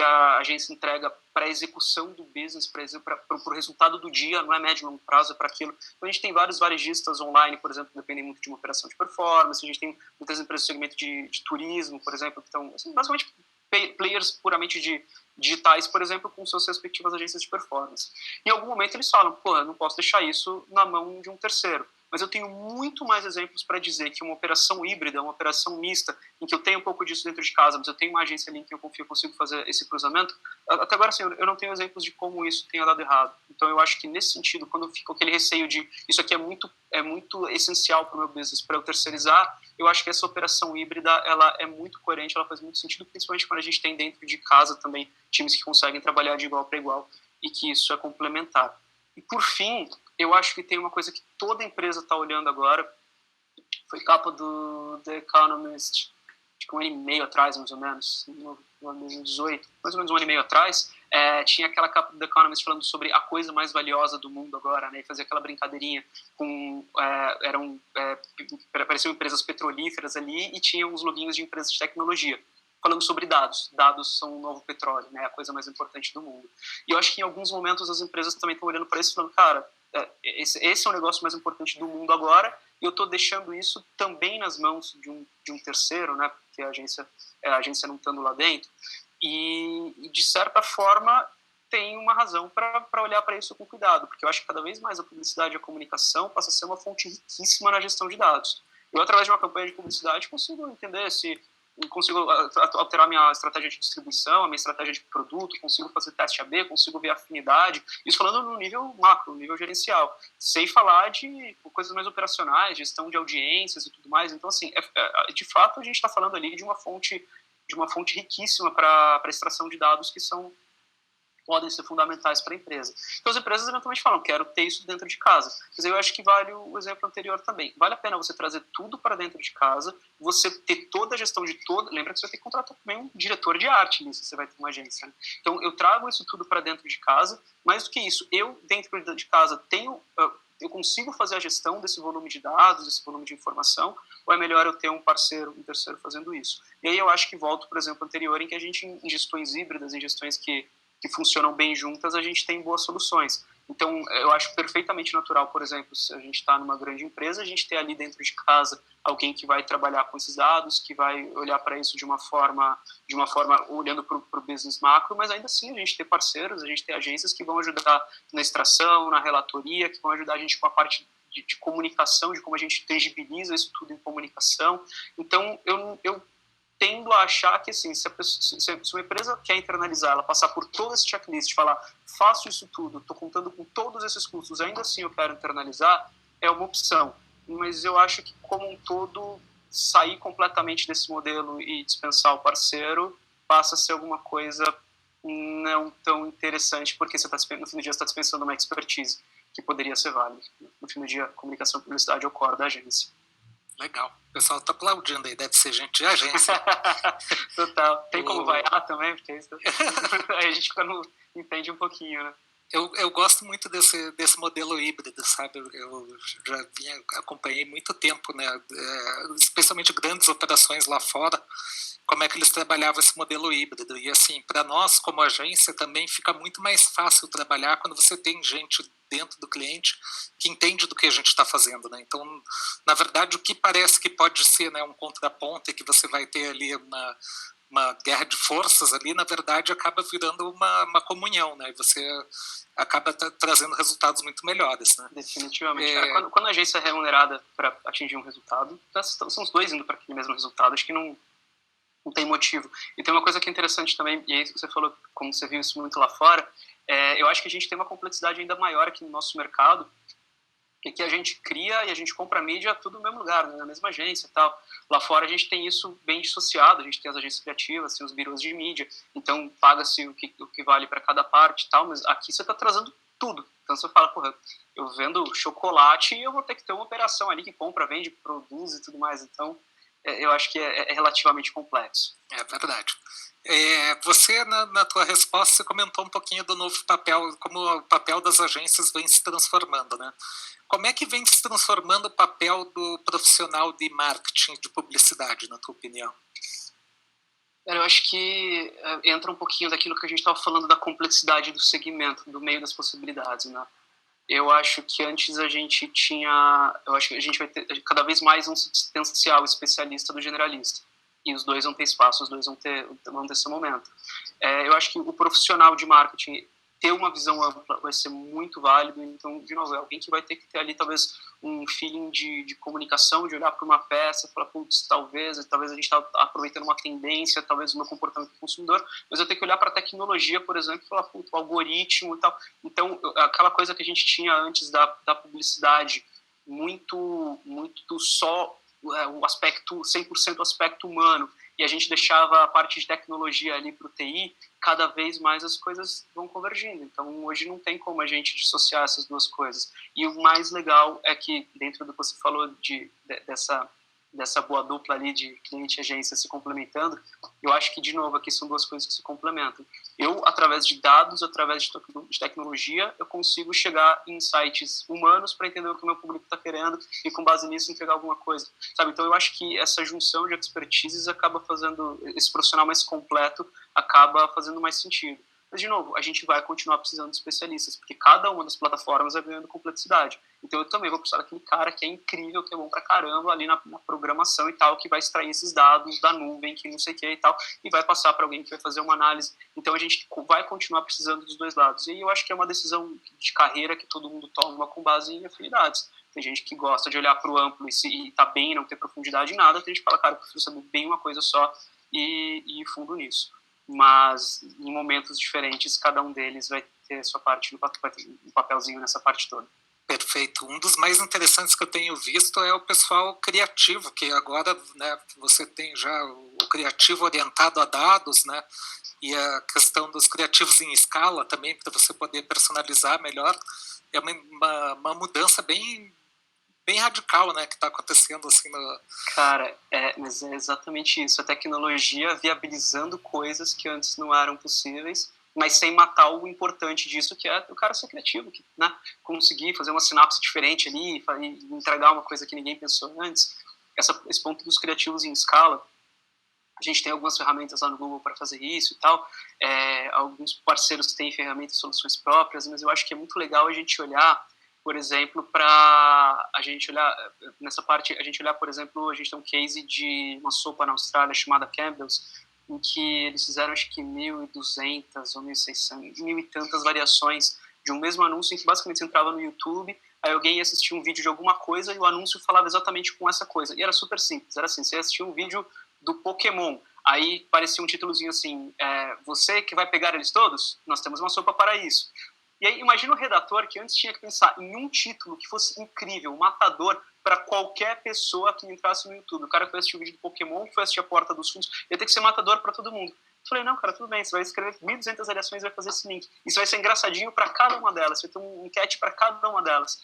a agência entrega para a execução do business, para o resultado do dia, não é médio e longo prazo, é para aquilo. Então, a gente tem vários varejistas online, por exemplo, que dependem muito de uma operação de performance, a gente tem muitas empresas do segmento de turismo, por exemplo, que estão, assim, basicamente, players puramente digitais, por exemplo, com suas respectivas agências de performance. Em algum momento eles falam, eu não posso deixar isso na mão de um terceiro. mas eu tenho muito mais exemplos para dizer que uma operação híbrida, uma operação mista, em que eu tenho um pouco disso dentro de casa, mas eu tenho uma agência ali em que eu confio, consigo fazer esse cruzamento. Até agora, assim, eu não tenho exemplos de como isso tenha dado errado. Então, eu acho que nesse sentido, quando fica aquele receio de isso aqui é muito essencial para o meu business, para eu terceirizar, eu acho que essa operação híbrida, ela é muito coerente, ela faz muito sentido, principalmente quando a gente tem dentro de casa também times que conseguem trabalhar de igual para igual e que isso é complementar. E, por fim, eu acho que tem uma coisa que toda empresa está olhando agora, foi capa do The Economist, acho que um ano e meio atrás, mais ou menos, no ano 2018, mais ou menos um ano e meio atrás, tinha aquela capa do The Economist falando sobre a coisa mais valiosa do mundo agora, né, e fazia aquela brincadeirinha com, pareciam empresas petrolíferas ali e tinha uns loginhos de empresas de tecnologia, falando sobre dados. Dados são o novo petróleo, né, a coisa mais importante do mundo. E eu acho que em alguns momentos as empresas também estão olhando para isso e falando, cara, esse é o negócio mais importante do mundo agora, e eu estou deixando isso também nas mãos de um terceiro, né, porque a agência não estando lá dentro, e de certa forma tem uma razão para olhar para isso com cuidado, porque eu acho que cada vez mais a publicidade e a comunicação passa a ser uma fonte riquíssima na gestão de dados. Eu, através de uma campanha de publicidade, consigo entender se consigo alterar minha estratégia de distribuição, a minha estratégia de produto, consigo fazer teste AB, consigo ver afinidade, isso falando no nível macro, no nível gerencial, sem falar de coisas mais operacionais, gestão de audiências e tudo mais. Então, assim, de fato, a gente está falando ali de uma fonte riquíssima para extração de dados que podem ser fundamentais para a empresa. Então, as empresas eventualmente falam, quero ter isso dentro de casa. Mas eu acho que vale o exemplo anterior também. Vale a pena você trazer tudo para dentro de casa, você ter toda a gestão de toda... Lembra que você vai ter que contratar também um diretor de arte nisso, você vai ter uma agência. Né? Então, eu trago isso tudo para dentro de casa. Mais do que isso, eu, dentro de casa, eu consigo fazer a gestão desse volume de dados, desse volume de informação, ou é melhor eu ter um parceiro, um terceiro fazendo isso? E aí eu acho que volto, por exemplo, anterior, em que a gente, em gestões híbridas, em gestões que funcionam bem juntas, a gente tem boas soluções. Então, eu acho perfeitamente natural, por exemplo, se a gente está numa grande empresa, a gente ter ali dentro de casa alguém que vai trabalhar com esses dados, que vai olhar para isso de uma forma olhando para o business macro, mas ainda assim a gente ter parceiros, a gente ter agências que vão ajudar na extração, na relatoria, que vão ajudar a gente com a parte de comunicação, de como a gente tangibiliza isso tudo em comunicação. Então, eu tendo a achar que, assim, se uma empresa quer internalizar, ela passar por todo esse checklist, falar, faço isso tudo, estou contando com todos esses custos, ainda assim eu quero internalizar, é uma opção. Mas eu acho que, como um todo, sair completamente desse modelo e dispensar o parceiro passa a ser alguma coisa não tão interessante, porque você no fim do dia está dispensando uma expertise que poderia ser válida. No fim do dia, comunicação e publicidade é o core da agência. Legal. O pessoal está aplaudindo aí, deve ser gente de agência. Total. Tem como vaiar também? Porque isso... aí a gente entende um pouquinho, né? Eu gosto muito desse modelo híbrido, sabe? Eu já acompanhei muito tempo, né? Especialmente grandes operações lá fora, como é que eles trabalhavam esse modelo híbrido. E assim, para nós como agência também fica muito mais fácil trabalhar quando você tem gente dentro do cliente que entende do que a gente está fazendo, né? Então, na verdade, o que parece que pode ser, né, um contraponto e que você vai ter ali uma guerra de forças ali, na verdade, acaba virando uma comunhão, né? E você acaba trazendo resultados muito melhores, né? Definitivamente. Cara, quando a agência é remunerada para atingir um resultado, são os dois indo para aquele mesmo resultado. Acho que não tem motivo. E tem uma coisa que é interessante também, e aí você falou, como você viu isso muito lá fora, eu acho que a gente tem uma complexidade ainda maior aqui no nosso mercado, e que a gente cria e a gente compra mídia tudo no mesmo lugar, né, na mesma agência e tal. Lá fora a gente tem isso bem dissociado, a gente tem as agências criativas, tem os birôs de mídia, então paga-se o que vale para cada parte e tal, mas aqui você está trazendo tudo. Então você fala, porra, eu vendo chocolate e eu vou ter que ter uma operação ali que compra, vende, produz e tudo mais. Então eu acho que é relativamente complexo. É verdade. Você, na tua resposta, você comentou um pouquinho do novo papel, como o papel das agências vem se transformando, né? Como é que vem se transformando o papel do profissional de marketing, de publicidade, na tua opinião? Eu acho que entra um pouquinho daquilo que a gente estava falando da complexidade do segmento, do meio das possibilidades, né? Eu acho que antes a gente tinha... Eu acho que a gente vai ter cada vez mais um substancial especialista do generalista. E os dois vão ter espaço, os dois vão ter seu momento. Eu acho que o profissional de marketing ter uma visão ampla vai ser muito válido. Então, de novo, é alguém que vai ter que ter ali talvez um feeling de comunicação, de olhar para uma peça e falar, putz, talvez a gente está aproveitando uma tendência, talvez o meu comportamento do consumidor, mas eu tenho que olhar para a tecnologia, por exemplo, e falar, putz, o algoritmo e tal. Então, aquela coisa que a gente tinha antes da publicidade, muito só o aspecto, 100% aspecto humano, e a gente deixava a parte de tecnologia ali para o TI, cada vez mais as coisas vão convergindo. Então, hoje não tem como a gente dissociar essas duas coisas. E o mais legal é que, dentro do que você falou dessa boa dupla ali de cliente e agência se complementando, eu acho que, de novo, aqui são duas coisas que se complementam. Eu, através de dados, através de tecnologia, eu consigo chegar em insights humanos para entender o que o meu público está querendo e, com base nisso, entregar alguma coisa. Sabe? Então, eu acho que essa junção de expertises acaba fazendo esse profissional mais completo, acaba fazendo mais sentido. Mas, de novo, a gente vai continuar precisando de especialistas, porque cada uma das plataformas vai ganhando complexidade. Então, eu também vou precisar daquele cara que é incrível, que é bom pra caramba ali na programação e tal, que vai extrair esses dados da nuvem, que não sei o que e tal, e vai passar para alguém que vai fazer uma análise. Então, a gente vai continuar precisando dos dois lados. E eu acho que é uma decisão de carreira que todo mundo toma com base em afinidades. Tem gente que gosta de olhar para o amplo e tá bem, não ter profundidade em nada. Tem gente que fala, cara, eu prefiro saber bem uma coisa só e fundo nisso. Mas em momentos diferentes, cada um deles vai ter sua parte, vai ter um papelzinho nessa parte toda. Perfeito. Um dos mais interessantes que eu tenho visto é o pessoal criativo, que agora, né, você tem já o criativo orientado a dados, né, e a questão dos criativos em escala também, para você poder personalizar melhor. É uma mudança bem radical, né, que está acontecendo assim no... Cara, mas é exatamente isso. A tecnologia viabilizando coisas que antes não eram possíveis, mas sem matar o importante disso, que é o cara ser criativo, né? Conseguir fazer uma sinapse diferente ali, e entregar uma coisa que ninguém pensou antes. Esse ponto dos criativos em escala, a gente tem algumas ferramentas lá no Google para fazer isso e tal, alguns parceiros têm ferramentas e soluções próprias, mas eu acho que é muito legal a gente olhar, por exemplo, para a gente olhar nessa parte, a gente olhar, por exemplo, a gente tem um case de uma sopa na Austrália chamada Campbell's, em que eles fizeram acho que 1.200 ou 1.600, mil e tantas variações de um mesmo anúncio, em que basicamente você entrava no YouTube, aí alguém ia assistir um vídeo de alguma coisa e o anúncio falava exatamente com essa coisa. E era super simples, era assim, você assistia um vídeo do Pokémon, aí parecia um títulozinho assim, você que vai pegar eles todos? Nós temos uma sopa para isso. E aí imagina o redator que antes tinha que pensar em um título que fosse incrível, matador, para qualquer pessoa que entrasse no YouTube. O cara que foi assistir o vídeo do Pokémon, que foi assistir a Porta dos Fundos, ia ter que ser matador para todo mundo. Eu falei, não, cara, tudo bem, você vai escrever 1.200 variações e vai fazer esse link. Isso vai ser engraçadinho para cada uma delas, você vai ter um enquete para cada uma delas.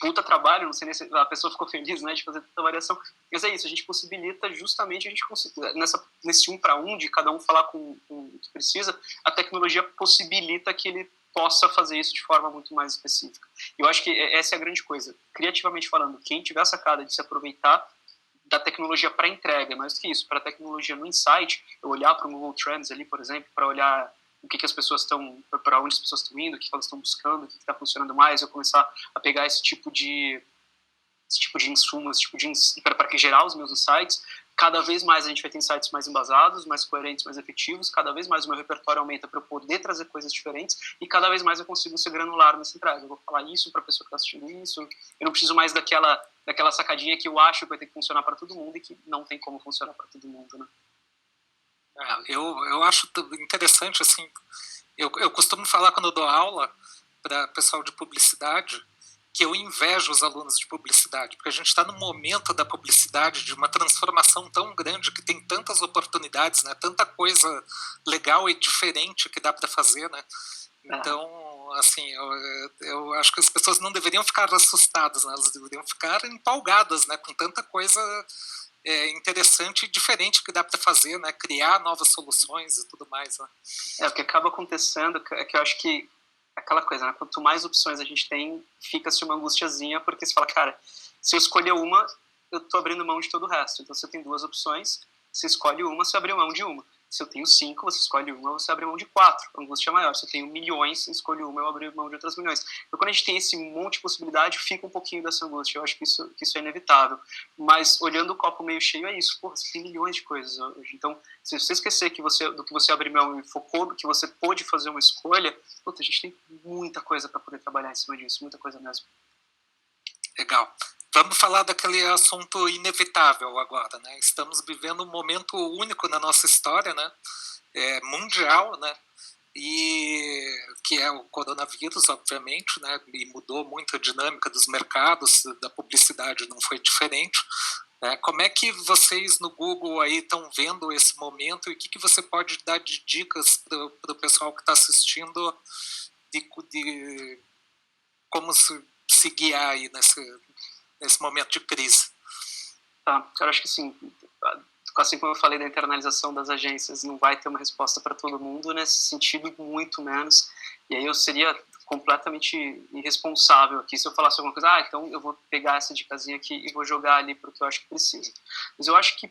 Puta trabalho, não sei se a pessoa ficou feliz, né, de fazer tanta variação, mas é isso, a gente possibilita justamente, nesse 1 para 1, de cada um falar com o que precisa, a tecnologia possibilita que ele possa fazer isso de forma muito mais específica. Eu acho que essa é a grande coisa. Criativamente falando, quem tiver a sacada de se aproveitar da tecnologia para entrega, mais do que isso, para a tecnologia no insight, eu olhar para o Google Trends ali, por exemplo, para olhar o que as pessoas estão, para onde as pessoas estão indo, o que elas estão buscando, o que está funcionando mais, eu começar a pegar esse tipo de insumo, para gerar os meus insights. Cada vez mais a gente vai ter insights mais embasados, mais coerentes, mais efetivos, cada vez mais o meu repertório aumenta para eu poder trazer coisas diferentes e cada vez mais eu consigo ser granular nessa entrega. Eu vou falar isso para a pessoa que está assistindo isso, eu não preciso mais daquela sacadinha que eu acho que vai ter que funcionar para todo mundo e que não tem como funcionar para todo mundo, né? Eu acho interessante, assim, eu costumo falar quando eu dou aula para pessoal de publicidade, que eu invejo os alunos de publicidade, porque a gente está no momento da publicidade, de uma transformação tão grande, que tem tantas oportunidades, né, tanta coisa legal e diferente que dá para fazer, né? Então, assim, eu acho que as pessoas não deveriam ficar assustadas, né? Elas deveriam ficar empolgadas, né, com tanta coisa interessante e diferente que dá para fazer, né? Criar novas soluções e tudo mais, né? O que acaba acontecendo é que eu acho que aquela coisa, né? Quanto mais opções a gente tem, fica-se uma angustiazinha, porque você fala, cara, se eu escolher uma, eu tô abrindo mão de todo o resto. Então, se eu tenho 2 opções, você escolhe uma, você abre mão de uma. Se eu tenho 5, você escolhe uma, você abre mão de 4. A angústia é maior. Se eu tenho milhões, escolho uma, eu abro mão de outras milhões. Então, quando a gente tem esse monte de possibilidade, fica um pouquinho dessa angústia. Eu acho que isso é inevitável. Mas, olhando o copo meio cheio, é isso. Porra, você tem milhões de coisas hoje. Então, se você esquecer do que você abriu mão e focou do que você pôde fazer uma escolha, puta, a gente tem muita coisa para poder trabalhar em cima disso. Muita coisa mesmo. Legal. Vamos falar daquele assunto inevitável agora, né? Estamos vivendo um momento único na nossa história, né? Mundial, né? E que é o coronavírus, obviamente, né? E mudou muito a dinâmica dos mercados, da publicidade não foi diferente. Né? Como é que vocês no Google aí estão vendo esse momento e o que você pode dar de dicas para o pessoal que está assistindo de como se guiar aí nesse momento de crise? Tá, eu acho que sim. Assim como eu falei da internalização das agências, não vai ter uma resposta para todo mundo, nesse sentido, muito menos. E aí eu seria completamente irresponsável aqui se eu falasse alguma coisa, então eu vou pegar essa dicasinha aqui e vou jogar ali porque eu acho que precisa. Mas eu acho que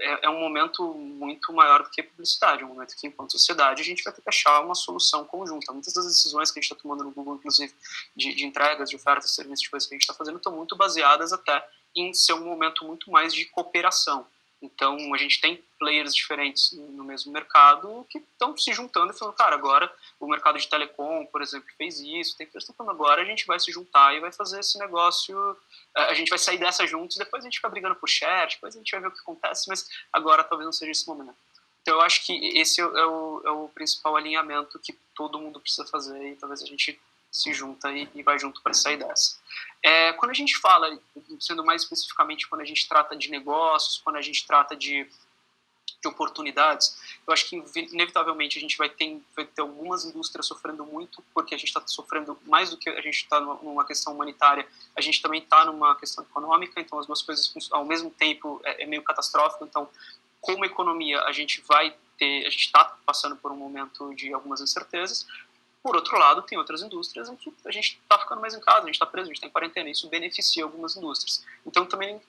é um momento muito maior do que a publicidade, um momento que, enquanto sociedade, a gente vai ter que achar uma solução conjunta. Muitas das decisões que a gente está tomando no Google, inclusive, de entregas, de ofertas, de serviços, de coisas que a gente está fazendo, estão muito baseadas até em ser um momento muito mais de cooperação. Então, a gente tem players diferentes no mesmo mercado que estão se juntando e falando, cara, agora o mercado de telecom, por exemplo, fez isso, tem players que estão falando, agora a gente vai se juntar e vai fazer esse negócio, a gente vai sair dessa juntos, depois a gente fica brigando por chat, depois a gente vai ver o que acontece, mas agora talvez não seja esse momento. Então, eu acho que esse é o principal alinhamento que todo mundo precisa fazer e talvez a gente se junta e vai junto para sair dessa. Quando a gente fala, sendo mais especificamente quando a gente trata de negócios, quando a gente trata de oportunidades, eu acho que inevitavelmente a gente vai ter algumas indústrias sofrendo muito, porque a gente está sofrendo mais do que a gente está numa questão humanitária, a gente também está numa questão econômica, então as duas coisas ao mesmo tempo é meio catastrófico. Então, como economia, a gente está passando por um momento de algumas incertezas. Por outro lado, tem outras indústrias em que a gente está ficando mais em casa, a gente está preso, a gente está em quarentena, isso beneficia algumas indústrias. Então, também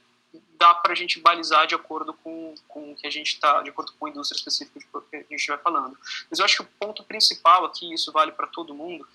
dá para a gente balizar de acordo com o que a gente está, de acordo com a indústria específica que a gente estiver falando. Mas eu acho que o ponto principal aqui, isso vale para todo mundo,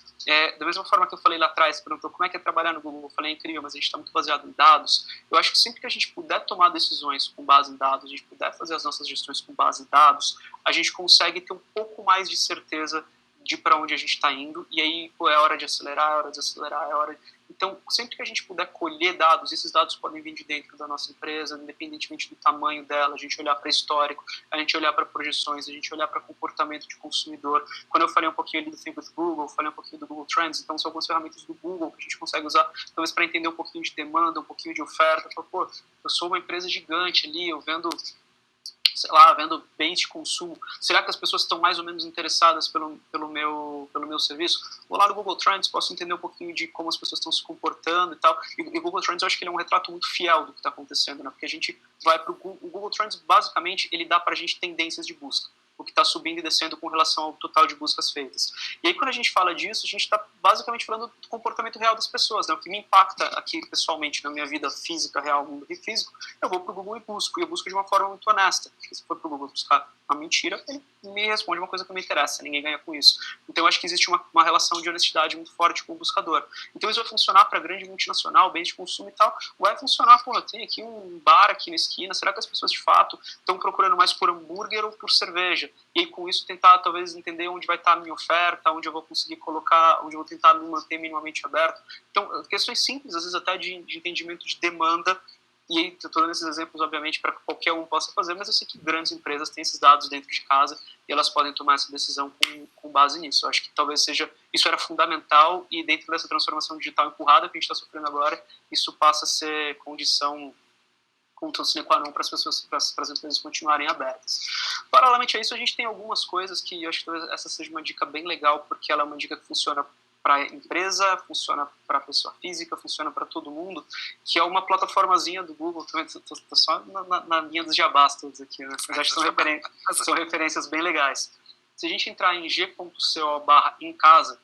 da mesma forma que eu falei lá atrás, perguntou como é que é trabalhar no Google, eu falei, é incrível, mas a gente está muito baseado em dados. Eu acho que sempre que a gente puder tomar decisões com base em dados, a gente puder fazer as nossas gestões com base em dados, a gente consegue ter um pouco mais de certeza de para onde a gente está indo, e aí é hora de acelerar, é hora de desacelerar, é hora... Então, sempre que a gente puder colher dados, esses dados podem vir de dentro da nossa empresa, independentemente do tamanho dela, a gente olhar para histórico, a gente olhar para projeções, a gente olhar para comportamento de consumidor. Quando eu falei um pouquinho ali do Think with Google, falei um pouquinho do Google Trends, então são algumas ferramentas do Google que a gente consegue usar, talvez para entender um pouquinho de demanda, um pouquinho de oferta. Pô, eu sou uma empresa gigante ali, eu vendo bens de consumo, será que as pessoas estão mais ou menos interessadas pelo meu serviço? Vou lá no Google Trends, posso entender um pouquinho de como as pessoas estão se comportando e tal, e o Google Trends eu acho que ele é um retrato muito fiel do que está acontecendo, né? Porque a gente vai para o Google Trends, basicamente, ele dá para a gente tendências de busca, o que está subindo e descendo com relação ao total de buscas feitas. E aí, quando a gente fala disso, a gente está basicamente falando do comportamento real das pessoas, né? O que me impacta aqui, pessoalmente, na minha vida física, real, mundo físico, eu vou para o Google e eu busco de uma forma muito honesta. Porque se for para o Google buscar uma mentira, ele me responde uma coisa que me interessa, ninguém ganha com isso. Então, eu acho que existe uma relação de honestidade muito forte com o buscador. Então, isso vai funcionar para grande multinacional, bens de consumo e tal, vai funcionar, eu tenho aqui um bar aqui na esquina, será que as pessoas, de fato, estão procurando mais por hambúrguer ou por cerveja? E aí, com isso, tentar, talvez, entender onde vai estar a minha oferta, onde eu vou conseguir colocar, onde eu vou tentar me manter minimamente aberto. Então, questões simples, às vezes até de entendimento de demanda. E aí, estou dando esses exemplos, obviamente, para que qualquer um possa fazer, mas eu sei que grandes empresas têm esses dados dentro de casa e elas podem tomar essa decisão com base nisso. Eu acho que talvez isso era fundamental, e dentro dessa transformação digital empurrada que a gente está sofrendo agora, isso passa a ser condição sine qua non para as pessoas, para as empresas continuarem abertas. Paralelamente a isso, a gente tem algumas coisas que eu acho que talvez essa seja uma dica bem legal, porque ela é uma dica que funciona para a empresa, funciona para a pessoa física, funciona para todo mundo, que é uma plataformazinha do Google, também estou só na linha dos jabás todos aqui, né? Mas acho que são referências bem legais. Se a gente entrar em g.co/em casa,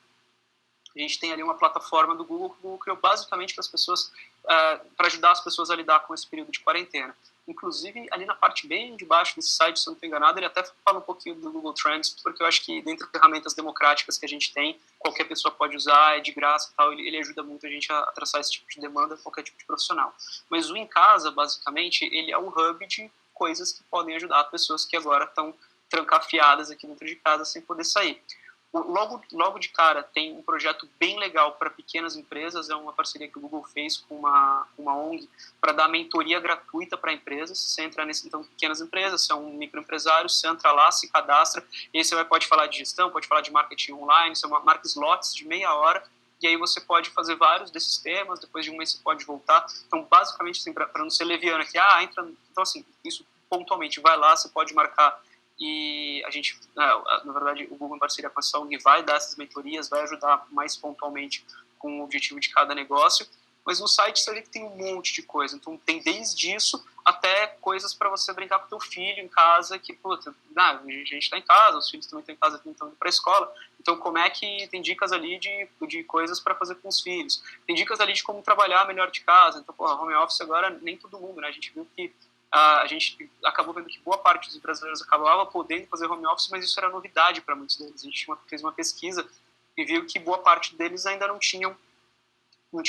a gente tem ali uma plataforma do Google que o Google criou basicamente para as pessoas para ajudar as pessoas a lidar com esse período de quarentena. Inclusive, ali na parte bem de baixo desse site, se eu não estou enganado, ele até fala um pouquinho do Google Trends, porque eu acho que dentre as ferramentas democráticas que a gente tem, qualquer pessoa pode usar, é de graça e tal, ele ajuda muito a gente a traçar esse tipo de demanda, qualquer tipo de profissional. Mas o Em Casa, basicamente, ele é um hub de coisas que podem ajudar pessoas que agora estão trancafiadas aqui dentro de casa sem poder sair. Logo de cara tem um projeto bem legal para pequenas empresas, é uma parceria que o Google fez com uma ONG para dar mentoria gratuita para empresas. Você entra então, pequenas empresas, você é um microempresário, você entra lá, se cadastra, e aí você pode falar de gestão, pode falar de marketing online, você marca slots de meia hora, e aí você pode fazer vários desses temas, depois de um mês você pode voltar. Então, basicamente, assim, para não ser leviano aqui, entra... Então, assim, isso pontualmente, vai lá, você pode marcar, e a gente, na verdade, o Google em parceria com a essa ONG vai dar essas mentorias, vai ajudar mais pontualmente com o objetivo de cada negócio, mas no site você vê que tem um monte de coisa, então tem desde isso até coisas para você brincar com teu filho em casa, que, puta, a gente está em casa, os filhos também estão em casa, estão indo para a escola, então como é que tem dicas ali de coisas para fazer com os filhos, tem dicas ali de como trabalhar melhor de casa, então, home office agora nem todo mundo, né, a gente viu que a gente acabou vendo que boa parte dos brasileiros acabava podendo fazer home office, mas isso era novidade para muitos deles. A gente fez uma pesquisa e viu que boa parte deles ainda não tinham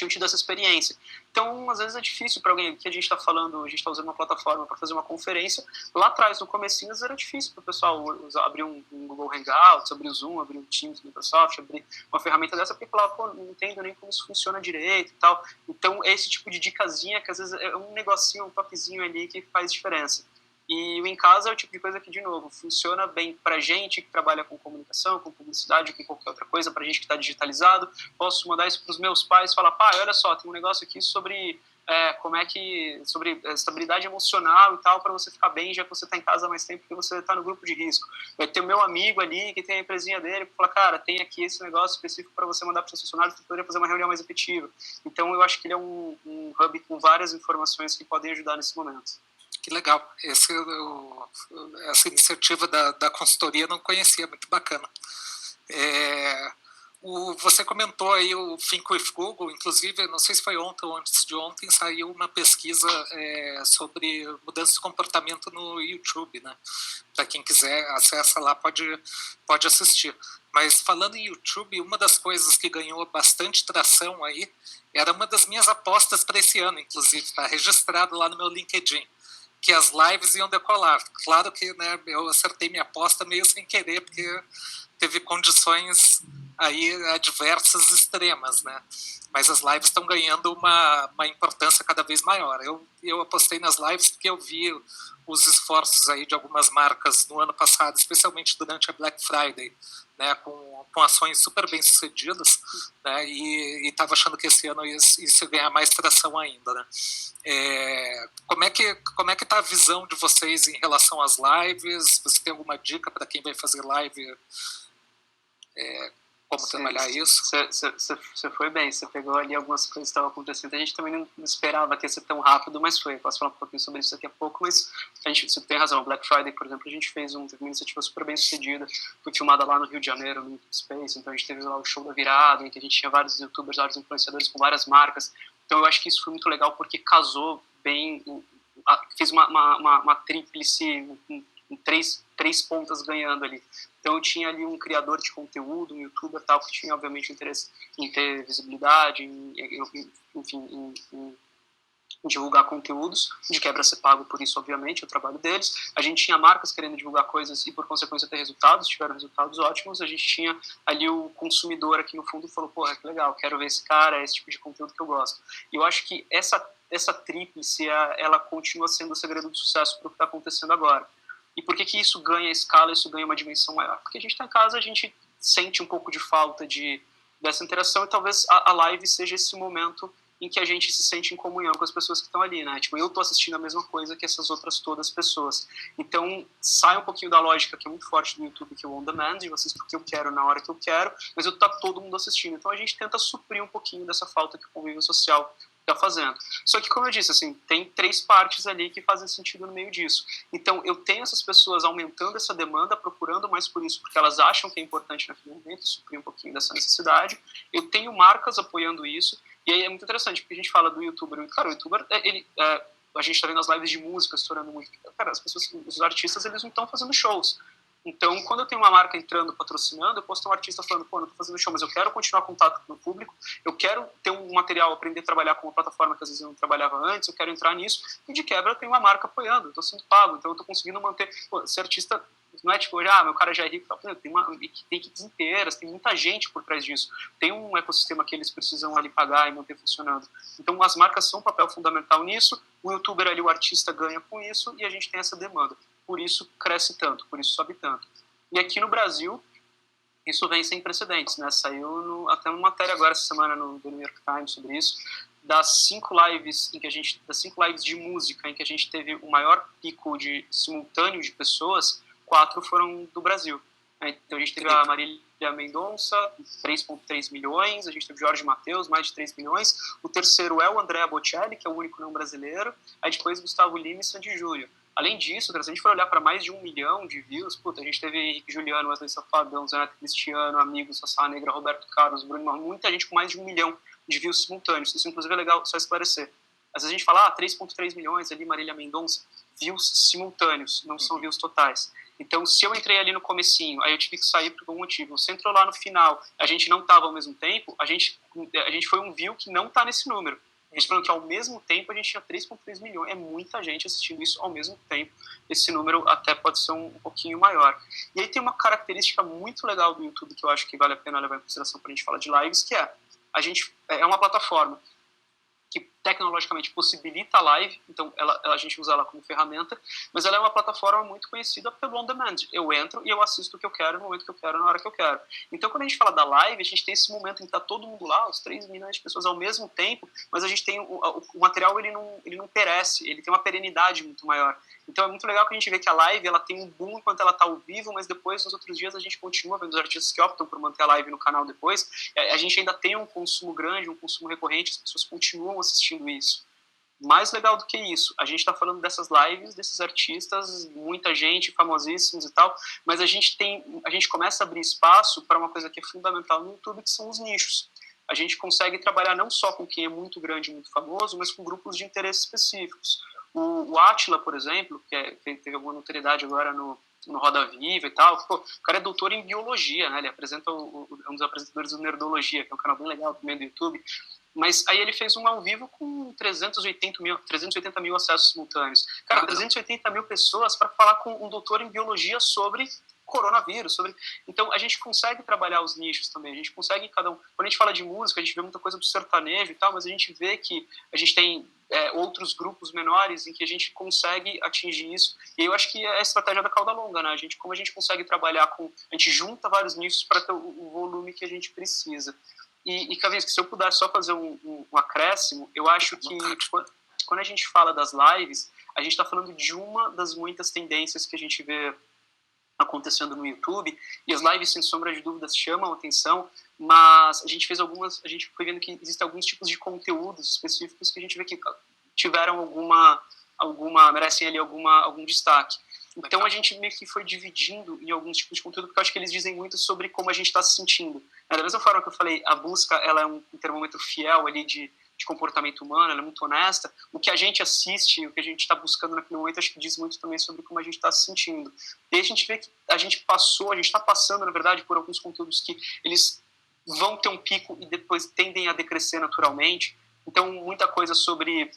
tido essa experiência. Então, às vezes é difícil para alguém, que a gente está falando, a gente está usando uma plataforma para fazer uma conferência, lá atrás, no comecinho, às vezes era difícil para o pessoal abrir um Google Hangouts, abrir o Zoom, abrir o Teams do Microsoft, abrir uma ferramenta dessa, porque falava, pô, não entendo nem como isso funciona direito e tal. Então, é esse tipo de dicasinha que às vezes é um negocinho, um toquezinho ali que faz diferença. E o Em Casa é o tipo de coisa que, de novo, funciona bem para gente que trabalha com comunicação, com publicidade, com qualquer outra coisa, para gente que está digitalizado. Posso mandar isso para os meus pais e falar, pai, olha só, tem um negócio aqui sobre sobre estabilidade emocional e tal, para você ficar bem, já que você está em casa há mais tempo, porque você está no grupo de risco. Vai ter o meu amigo ali, que tem a empresinha dele, que fala, cara, tem aqui esse negócio específico para você mandar para os seus funcionários para poder fazer uma reunião mais efetiva. Então, eu acho que ele é um hub com várias informações que podem ajudar nesse momento. Que legal. Essa iniciativa da consultoria eu não conhecia, muito bacana. Você comentou aí o Think with Google, inclusive, não sei se foi ontem ou antes de ontem, saiu uma pesquisa sobre mudança de comportamento no YouTube, né? Para quem quiser, acessa lá, pode assistir. Mas falando em YouTube, uma das coisas que ganhou bastante tração aí, era uma das minhas apostas para esse ano, inclusive, está registrado lá no meu LinkedIn, que as lives iam decolar. Claro que, né, eu acertei minha aposta meio sem querer, porque teve condições aí adversas extremas, né? Mas as lives estão ganhando uma importância cada vez maior. Eu apostei nas lives porque eu vi os esforços aí de algumas marcas no ano passado, especialmente durante a Black Friday, né, com ações super bem sucedidas, né, e estava achando que esse ano isso ia ganhar mais tração ainda, né. Como é que está a visão de vocês em relação às lives? Você tem alguma dica para quem vai fazer live? Como trabalhar isso? Você foi bem, você pegou ali algumas coisas que estavam acontecendo. A gente também não esperava que ia ser tão rápido, mas foi. Eu posso falar um pouquinho sobre isso daqui a pouco, mas você tem razão. Black Friday, por exemplo, a gente fez uma iniciativa super bem sucedida, foi filmada lá no Rio de Janeiro, no Space, então a gente teve lá o show da virada, em que a gente tinha vários youtubers, vários influenciadores com várias marcas. Então eu acho que isso foi muito legal porque casou bem, fez uma tríplice, três pontas ganhando ali. Então eu tinha ali um criador de conteúdo, um youtuber tal, que tinha obviamente interesse em ter visibilidade, enfim, em divulgar conteúdos, de quebra ser pago por isso, obviamente, é o trabalho deles. A gente tinha marcas querendo divulgar coisas e por consequência ter resultados, tiveram resultados ótimos. A gente tinha ali o consumidor aqui no fundo e falou, porra, que legal, quero ver esse cara, é esse tipo de conteúdo que eu gosto. E eu acho que essa tríplice, ela continua sendo o segredo do sucesso para o que está acontecendo agora. E por que isso ganha escala, isso ganha uma dimensão maior? Porque a gente está em casa, a gente sente um pouco de falta dessa interação e talvez a live seja esse momento em que a gente se sente em comunhão com as pessoas que estão ali, né? Tipo, eu estou assistindo a mesma coisa que essas outras todas pessoas. Então, sai um pouquinho da lógica que é muito forte do YouTube, que é o on demand, de vocês porque eu quero, na hora que eu quero, mas eu tá todo mundo assistindo. Então, a gente tenta suprir um pouquinho dessa falta que o convívio social está fazendo. Só que, como eu disse, assim, tem 3 partes ali que fazem sentido no meio disso. Então, eu tenho essas pessoas aumentando essa demanda, procurando mais por isso, porque elas acham que é importante naquele momento, suprir um pouquinho dessa necessidade. Eu tenho marcas apoiando isso, E aí é muito interessante, porque a gente fala do youtuber. Cara, o youtuber, a gente tá vendo as lives de música estourando muito. Cara, as pessoas, os artistas, eles não estão fazendo shows. Então, quando eu tenho uma marca entrando, patrocinando, eu posso ter um artista falando, pô, não tô fazendo show, mas eu quero continuar contato com o público, eu quero ter um material, aprender a trabalhar com uma plataforma que às vezes eu não trabalhava antes, eu quero entrar nisso, e de quebra eu tenho uma marca apoiando, eu tô sendo pago, então eu tô conseguindo manter, pô, ser artista não é tipo, meu cara já é rico, tem equipes inteiras, tem muita gente por trás disso, tem um ecossistema que eles precisam ali pagar e manter funcionando. Então as marcas são um papel fundamental nisso, o youtuber ali, o artista ganha com isso, e a gente tem essa demanda. Por isso cresce tanto, por isso sobe tanto. E aqui no Brasil, isso vem sem precedentes, né? Saiu até uma matéria agora essa semana no New York Times sobre isso, das 5 lives de música em que a gente teve o maior pico de simultâneo de pessoas, 4 foram do Brasil. Então a gente teve a Marília Mendonça, 3,3 milhões, a gente teve Jorge Mateus, mais de 3 milhões, o terceiro é o Andrea Bocelli, que é o único não brasileiro, aí depois Gustavo Lima e Sandy Júnior. Além disso, se a gente for olhar para mais de 1 milhão de views, a gente teve Henrique Juliano, Wesley Safadão, Zé Neto Cristiano, Amigos, Sassá Negra, Roberto Carlos, Bruno Marrone, muita gente com mais de 1 milhão de views simultâneos. Isso, inclusive, é legal só esclarecer. Às vezes a gente fala, 3,3 milhões ali, Marília Mendonça, views simultâneos, não são views totais. Então, se eu entrei ali no comecinho, aí eu tive que sair por algum motivo. Você entrou lá no final, a gente não estava ao mesmo tempo, a gente foi um view que não está nesse número. A gente falando que ao mesmo tempo a gente tinha 3,3 milhões. É muita gente assistindo isso ao mesmo tempo. Esse número até pode ser um pouquinho maior. E aí tem uma característica muito legal do YouTube que eu acho que vale a pena levar em consideração para a gente falar de lives, que a gente é uma plataforma que tecnologicamente possibilita a live, então a gente usa ela como ferramenta, mas ela é uma plataforma muito conhecida pelo on-demand. Eu entro e eu assisto o que eu quero, no momento que eu quero, na hora que eu quero. Então, quando a gente fala da live, a gente tem esse momento em que está todo mundo lá, os 3 milhões de pessoas ao mesmo tempo, mas a gente tem o material, ele não perece, ele tem uma perenidade muito maior. Então, é muito legal que a gente vê que a live ela tem um boom enquanto ela está ao vivo, mas depois, nos outros dias, a gente continua vendo os artistas que optam por manter a live no canal depois. A gente ainda tem um consumo grande, um consumo recorrente, as pessoas continuam assistindo isso. Mais legal do que isso, a gente está falando dessas lives, desses artistas, muita gente, famosíssimos e tal, mas a gente começa a abrir espaço para uma coisa que é fundamental no YouTube, que são os nichos. A gente consegue trabalhar não só com quem é muito grande, muito famoso, mas com grupos de interesse específicos. O Átila, por exemplo, que teve alguma notoriedade agora no Roda Viva e tal, o cara é doutor em biologia, né? Ele apresenta é um dos apresentadores do Nerdologia, que é um canal bem legal também do YouTube. Mas aí ele fez um ao vivo com 380 mil acessos simultâneos. Cara, 380 mil pessoas para falar com um doutor em biologia sobre coronavírus. Então, a gente consegue trabalhar os nichos também. A gente consegue, quando a gente fala de música, a gente vê muita coisa do sertanejo e tal, mas a gente vê que a gente tem outros grupos menores em que a gente consegue atingir isso. E eu acho que é a estratégia da cauda longa, né? Como a gente consegue trabalhar a gente junta vários nichos para ter o volume que a gente precisa. E Kavinsky, se eu puder só fazer um acréscimo, eu acho que quando a gente fala das lives, a gente está falando de uma das muitas tendências que a gente vê acontecendo no YouTube, e as lives, sem sombra de dúvidas, chamam a atenção, mas a gente foi vendo que existem alguns tipos de conteúdos específicos que a gente vê que tiveram merecem ali algum destaque. Então a gente meio que foi dividindo em alguns tipos de conteúdo, porque eu acho que eles dizem muito sobre como a gente está se sentindo. Da mesma forma que eu falei, a busca ela é um termômetro fiel ali de comportamento humano, ela é muito honesta. O que a gente assiste, o que a gente está buscando naquele momento, acho que diz muito também sobre como a gente está se sentindo. E aí a gente vê que a gente está passando, na verdade, por alguns conteúdos que eles vão ter um pico e depois tendem a decrescer naturalmente. Então, muita coisa sobre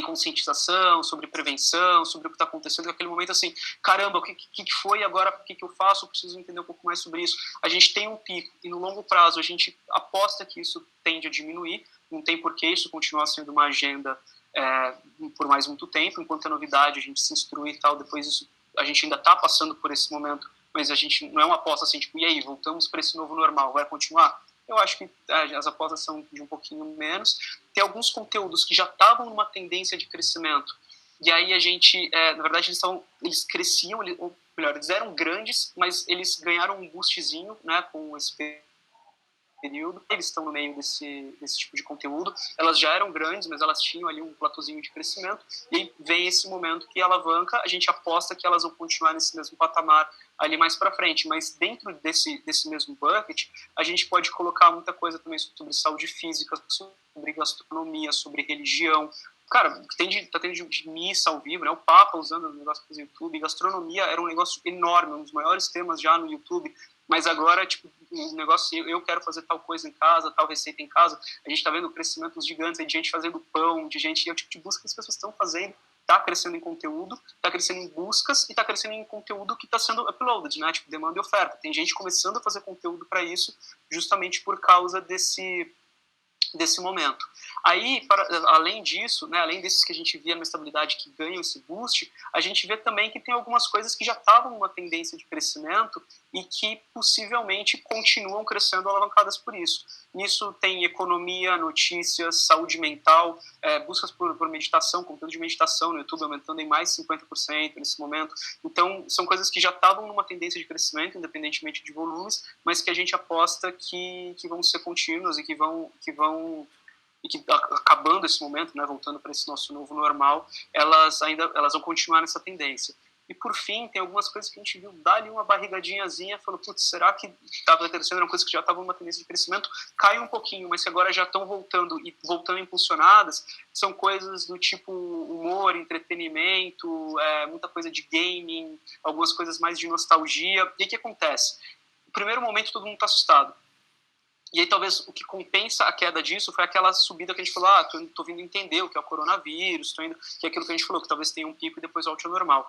conscientização, sobre prevenção, sobre o que está acontecendo naquele momento, assim, caramba, o que foi agora, o que eu faço, eu preciso entender um pouco mais sobre isso. A gente tem um pico, e no longo prazo a gente aposta que isso tende a diminuir, não tem por que isso continuar sendo uma agenda por mais muito tempo, enquanto é novidade, a gente se instrui e tal, depois isso, a gente ainda está passando por esse momento, mas a gente não é uma aposta assim, tipo, e aí, voltamos para esse novo normal, vai continuar? Eu acho que as apostas são de um pouquinho menos. Tem alguns conteúdos que já estavam numa tendência de crescimento. E aí a gente, na verdade, eles cresciam, ou melhor, eles eram grandes, mas eles ganharam um boostzinho, né, com esse período, eles estão no meio desse tipo de conteúdo, elas já eram grandes, mas elas tinham ali um platôzinho de crescimento, e aí vem esse momento que alavanca, a gente aposta que elas vão continuar nesse mesmo patamar ali mais para frente, mas dentro desse mesmo bucket, a gente pode colocar muita coisa também sobre saúde física, sobre gastronomia, sobre religião. Cara, tá tendo de missa ao vivo, né? O Papa usando o negócio do YouTube, gastronomia era um negócio enorme, um dos maiores temas já no YouTube, mas agora, tipo, o negócio, eu quero fazer tal coisa em casa, tal receita em casa, a gente tá vendo crescimentos gigantes, de gente fazendo pão, de gente, é o tipo de busca que as pessoas estão fazendo, tá crescendo em conteúdo, tá crescendo em buscas e tá crescendo em conteúdo que tá sendo uploaded, né? Tipo, demanda e oferta. Tem gente começando a fazer conteúdo para isso, justamente por causa desse momento. Aí, além disso, né, além desses que a gente via na estabilidade que ganham esse boost, a gente vê também que tem algumas coisas que já estavam numa tendência de crescimento e que possivelmente continuam crescendo alavancadas por isso. Nisso tem economia, notícias, saúde mental, buscas por meditação, conteúdo de meditação no YouTube aumentando em mais 50% nesse momento. Então, são coisas que já estavam numa tendência de crescimento, independentemente de volumes, mas que a gente aposta que vão ser contínuas e que acabando esse momento, né, voltando para esse nosso novo normal, elas vão continuar nessa tendência. E por fim, tem algumas coisas que a gente viu dar ali uma barrigadinhazinha, falou, putz, será que estava crescendo, uma coisa que já estava numa tendência de crescimento, cai um pouquinho, mas que agora já estão voltando impulsionadas, são coisas do tipo humor, entretenimento, muita coisa de gaming, algumas coisas mais de nostalgia. E o que acontece? No primeiro momento todo mundo está assustado. E aí talvez o que compensa a queda disso foi aquela subida que a gente falou, tô vindo entender o que é o coronavírus, que é aquilo que a gente falou, que talvez tenha um pico e depois volte ao normal.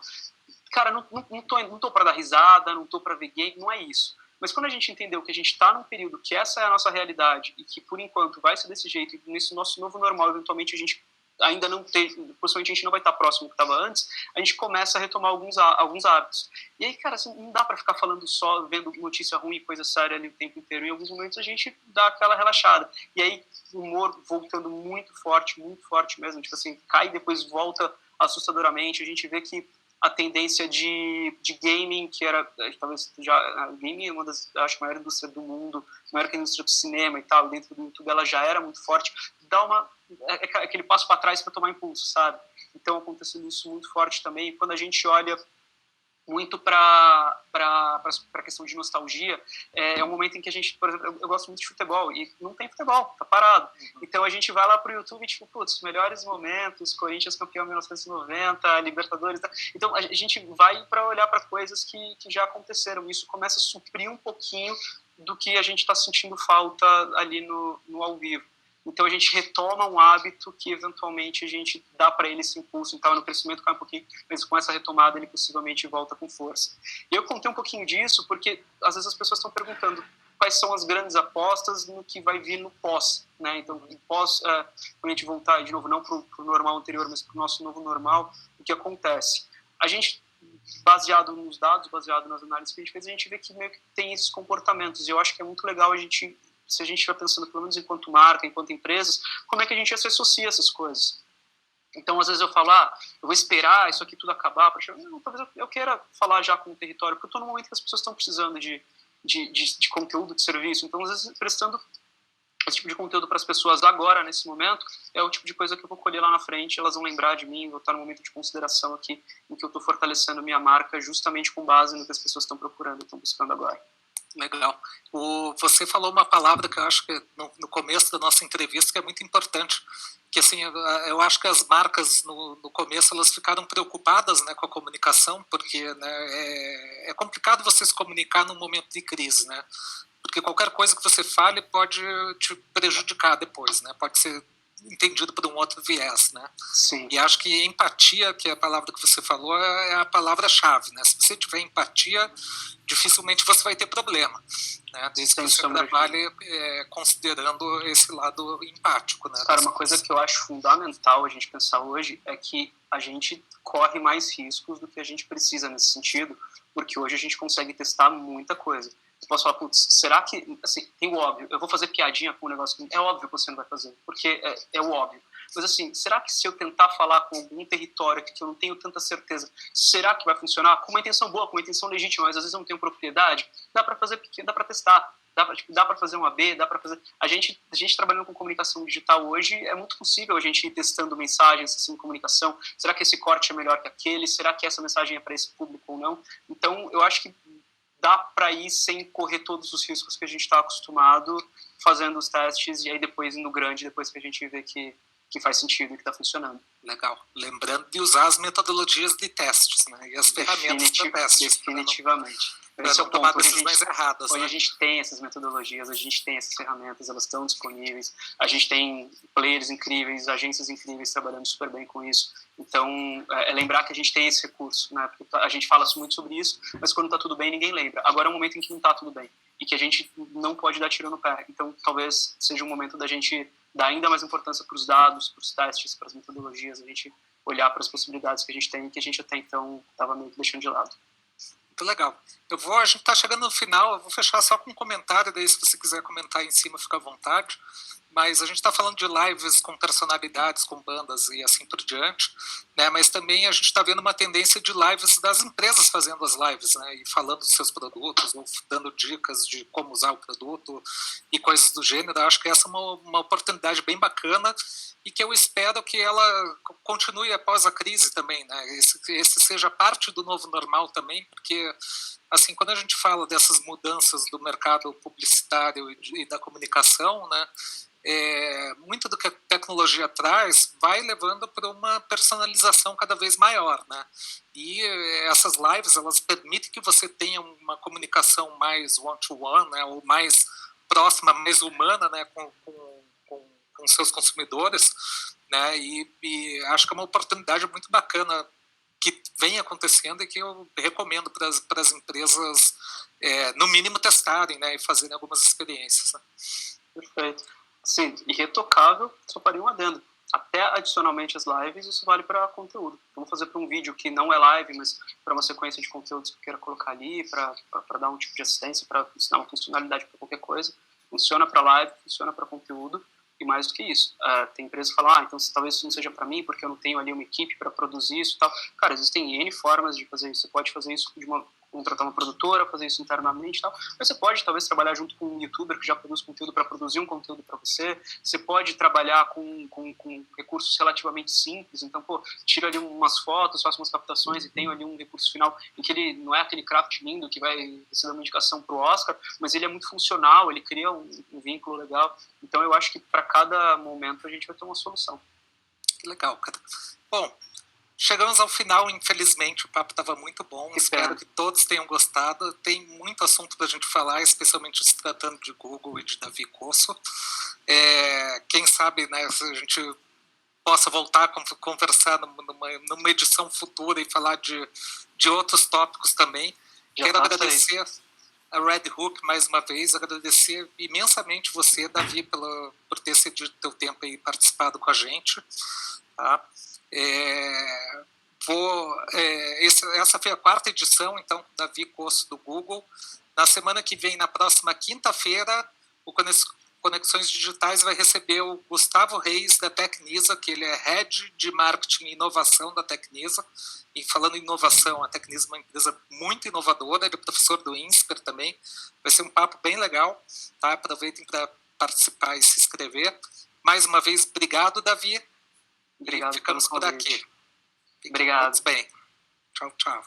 Cara, não tô para dar risada, não tô para ver game, não é isso. Mas quando a gente entendeu que a gente está num período que essa é a nossa realidade e que por enquanto vai ser desse jeito e nesse nosso novo normal, eventualmente a gente ainda não tem, possivelmente a gente não vai estar próximo do que estava antes, a gente começa a retomar alguns hábitos. E aí, cara, assim, não dá para ficar falando só, vendo notícia ruim e coisa séria ali o tempo inteiro. Em alguns momentos a gente dá aquela relaxada. E aí, o humor voltando muito forte mesmo, tipo assim, cai e depois volta assustadoramente. A gente vê que a tendência de gaming, que era, talvez já, a gaming é uma das, acho, maior indústria do mundo, maior que a indústria do cinema e tal, dentro do YouTube ela já era muito forte, dá aquele passo para trás para tomar impulso, sabe? Então acontecendo isso muito forte também, e quando a gente olha muito para a questão de nostalgia, é um momento em que a gente, por exemplo, eu gosto muito de futebol, e não tem futebol, tá parado. Então a gente vai lá pro YouTube, tipo, putz, melhores momentos, Corinthians campeão em 1990, Libertadores, tá? Então a gente vai para olhar para coisas que já aconteceram, isso começa a suprir um pouquinho do que a gente está sentindo falta ali no ao vivo. Então a gente retoma um hábito que eventualmente a gente dá para ele esse impulso, então no crescimento cai um pouquinho, mas com essa retomada ele possivelmente volta com força. E eu contei um pouquinho disso porque às vezes as pessoas estão perguntando quais são as grandes apostas no que vai vir no pós, né? Então pós, quando a gente voltar de novo, não para o normal anterior, mas para o nosso novo normal, o que acontece? A gente, baseado nos dados, baseado nas análises que a gente fez, a gente vê que meio que tem esses comportamentos, e eu acho que é muito legal a gente, se a gente estiver pensando, pelo menos enquanto marca, enquanto empresas, como é que a gente se associa a essas coisas. Então, às vezes eu falo, eu vou esperar isso aqui tudo acabar, não, talvez eu queira falar já com o território, porque eu estou no momento que as pessoas estão precisando de conteúdo, de serviço, então, às vezes, prestando esse tipo de conteúdo para as pessoas agora, nesse momento, é o tipo de coisa que eu vou colher lá na frente, elas vão lembrar de mim, vou estar no momento de consideração aqui, em que eu estou fortalecendo minha marca, justamente com base no que as pessoas estão procurando, estão buscando agora. Legal. Você falou uma palavra que eu acho que no começo da nossa entrevista que é muito importante, que assim, eu acho que as marcas no começo elas ficaram preocupadas, né, com a comunicação, porque, né, é complicado você se comunicar num momento de crise, né, porque qualquer coisa que você fale pode te prejudicar depois, né, pode ser entendido por um outro viés, né? Sim. E acho que empatia, que é a palavra que você falou, é a palavra-chave, né? Se você tiver empatia, dificilmente você vai ter problema, né? Desde que você trabalhe considerando esse lado empático, né? Cara, uma coisa que eu acho fundamental a gente pensar hoje é que a gente corre mais riscos do que a gente precisa nesse sentido, porque hoje a gente consegue testar muita coisa. eu posso falar, putz, será que, assim, tem o óbvio, eu vou fazer piadinha com um negócio que é óbvio que você não vai fazer, porque é o óbvio. Mas, assim, será que se eu tentar falar com algum território que eu não tenho tanta certeza, será que vai funcionar? Com uma intenção boa, com uma intenção legítima, mas às vezes eu não tenho propriedade, dá para fazer pequeno, dá para testar, dá para fazer um AB, dá para fazer... A gente trabalhando com comunicação digital hoje, é muito possível a gente ir testando mensagens assim, em comunicação. Será que esse corte é melhor que aquele? Será que essa mensagem é para esse público ou não? Então, eu acho que dá para ir sem correr todos os riscos que a gente está acostumado, fazendo os testes e aí depois indo grande, depois que a gente vê que faz sentido e que está funcionando. Legal. Lembrando de usar as metodologias de testes, né? E as ferramentas de testes. Definitivamente. Esse é o ponto. Decisões erradas. Hoje a gente tem essas metodologias, a gente tem essas ferramentas, elas estão disponíveis, a gente tem players incríveis, agências incríveis trabalhando super bem com isso. Então, lembrar que a gente tem esse recurso, né? Porque a gente fala muito sobre isso, mas quando está tudo bem, ninguém lembra. Agora é um momento em que não está tudo bem e que a gente não pode dar tiro no pé. Então, talvez seja um momento da gente dar ainda mais importância para os dados, para os testes, para as metodologias, a gente olhar para as possibilidades que a gente tem e que a gente até então estava meio que deixando de lado. Muito legal. A gente está chegando no final, eu vou fechar só com um comentário, daí se você quiser comentar em cima, fica à vontade. Mas a gente está falando de lives com personalidades, com bandas e assim por diante, né? Mas também a gente está vendo uma tendência de lives das empresas fazendo as lives, né? E falando dos seus produtos, ou dando dicas de como usar o produto e coisas do gênero. Eu acho que essa é uma oportunidade bem bacana e que eu espero que ela continue após a crise também, né? Esse seja parte do novo normal também, porque assim, quando a gente fala dessas mudanças do mercado publicitário e da comunicação, né? Muito do que a tecnologia traz vai levando para uma personalização cada vez maior, né? E essas lives, elas permitem que você tenha uma comunicação mais one-to-one, né? Ou mais próxima, mais humana, né? Com seus consumidores, né? E acho que é uma oportunidade muito bacana que vem acontecendo e que eu recomendo para as empresas, no mínimo, testarem, né? E fazerem algumas experiências, né? Perfeito. Sim, irretocável, só faria um adendo. Até adicionalmente as lives, isso vale para conteúdo. Vamos fazer para um vídeo que não é live, mas para uma sequência de conteúdos que eu queira colocar ali, para dar um tipo de assistência, para ensinar uma funcionalidade para qualquer coisa. Funciona para live, funciona para conteúdo. E mais do que isso, tem empresas que falam, então talvez isso não seja para mim, porque eu não tenho ali uma equipe para produzir isso e tal. Cara, existem N formas de fazer isso. Você pode fazer isso contratar uma produtora, fazer isso internamente e tal, mas você pode talvez trabalhar junto com um youtuber que já produz conteúdo para produzir um conteúdo para você pode trabalhar com recursos relativamente simples, então, tira ali umas fotos, faça umas captações e tenho ali um recurso final em que ele não é aquele craft lindo que vai receber uma indicação para o Oscar, mas ele é muito funcional, ele cria um vínculo legal, então eu acho que para cada momento a gente vai ter uma solução. Que legal, cara. Bom, chegamos ao final, infelizmente, o papo estava muito bom, espero que todos tenham gostado, tem muito assunto para a gente falar, especialmente se tratando de Google e de Davi Cosso. Quem sabe, né, se a gente possa voltar a conversar numa edição futura e falar de outros tópicos também. Quero agradecer a Red Hook mais uma vez, agradecer imensamente você, Davi, por ter cedido teu tempo e participado com a gente, tá? Essa foi a 4ª edição, então, da Davi Cosso do Google. Na semana que vem, na próxima quinta-feira, o Conexões Digitais vai receber o Gustavo Reis, da Tecnisa, que ele é Head de Marketing e Inovação da Tecnisa. E falando em inovação, a Tecnisa é uma empresa muito inovadora, ele é professor do INSPER também. Vai ser um papo bem legal, tá? Aproveitem para participar e se inscrever. Mais uma vez, obrigado, Davi. Obrigado. E ficamos por aqui. Obrigado. Bem. Tchau, tchau.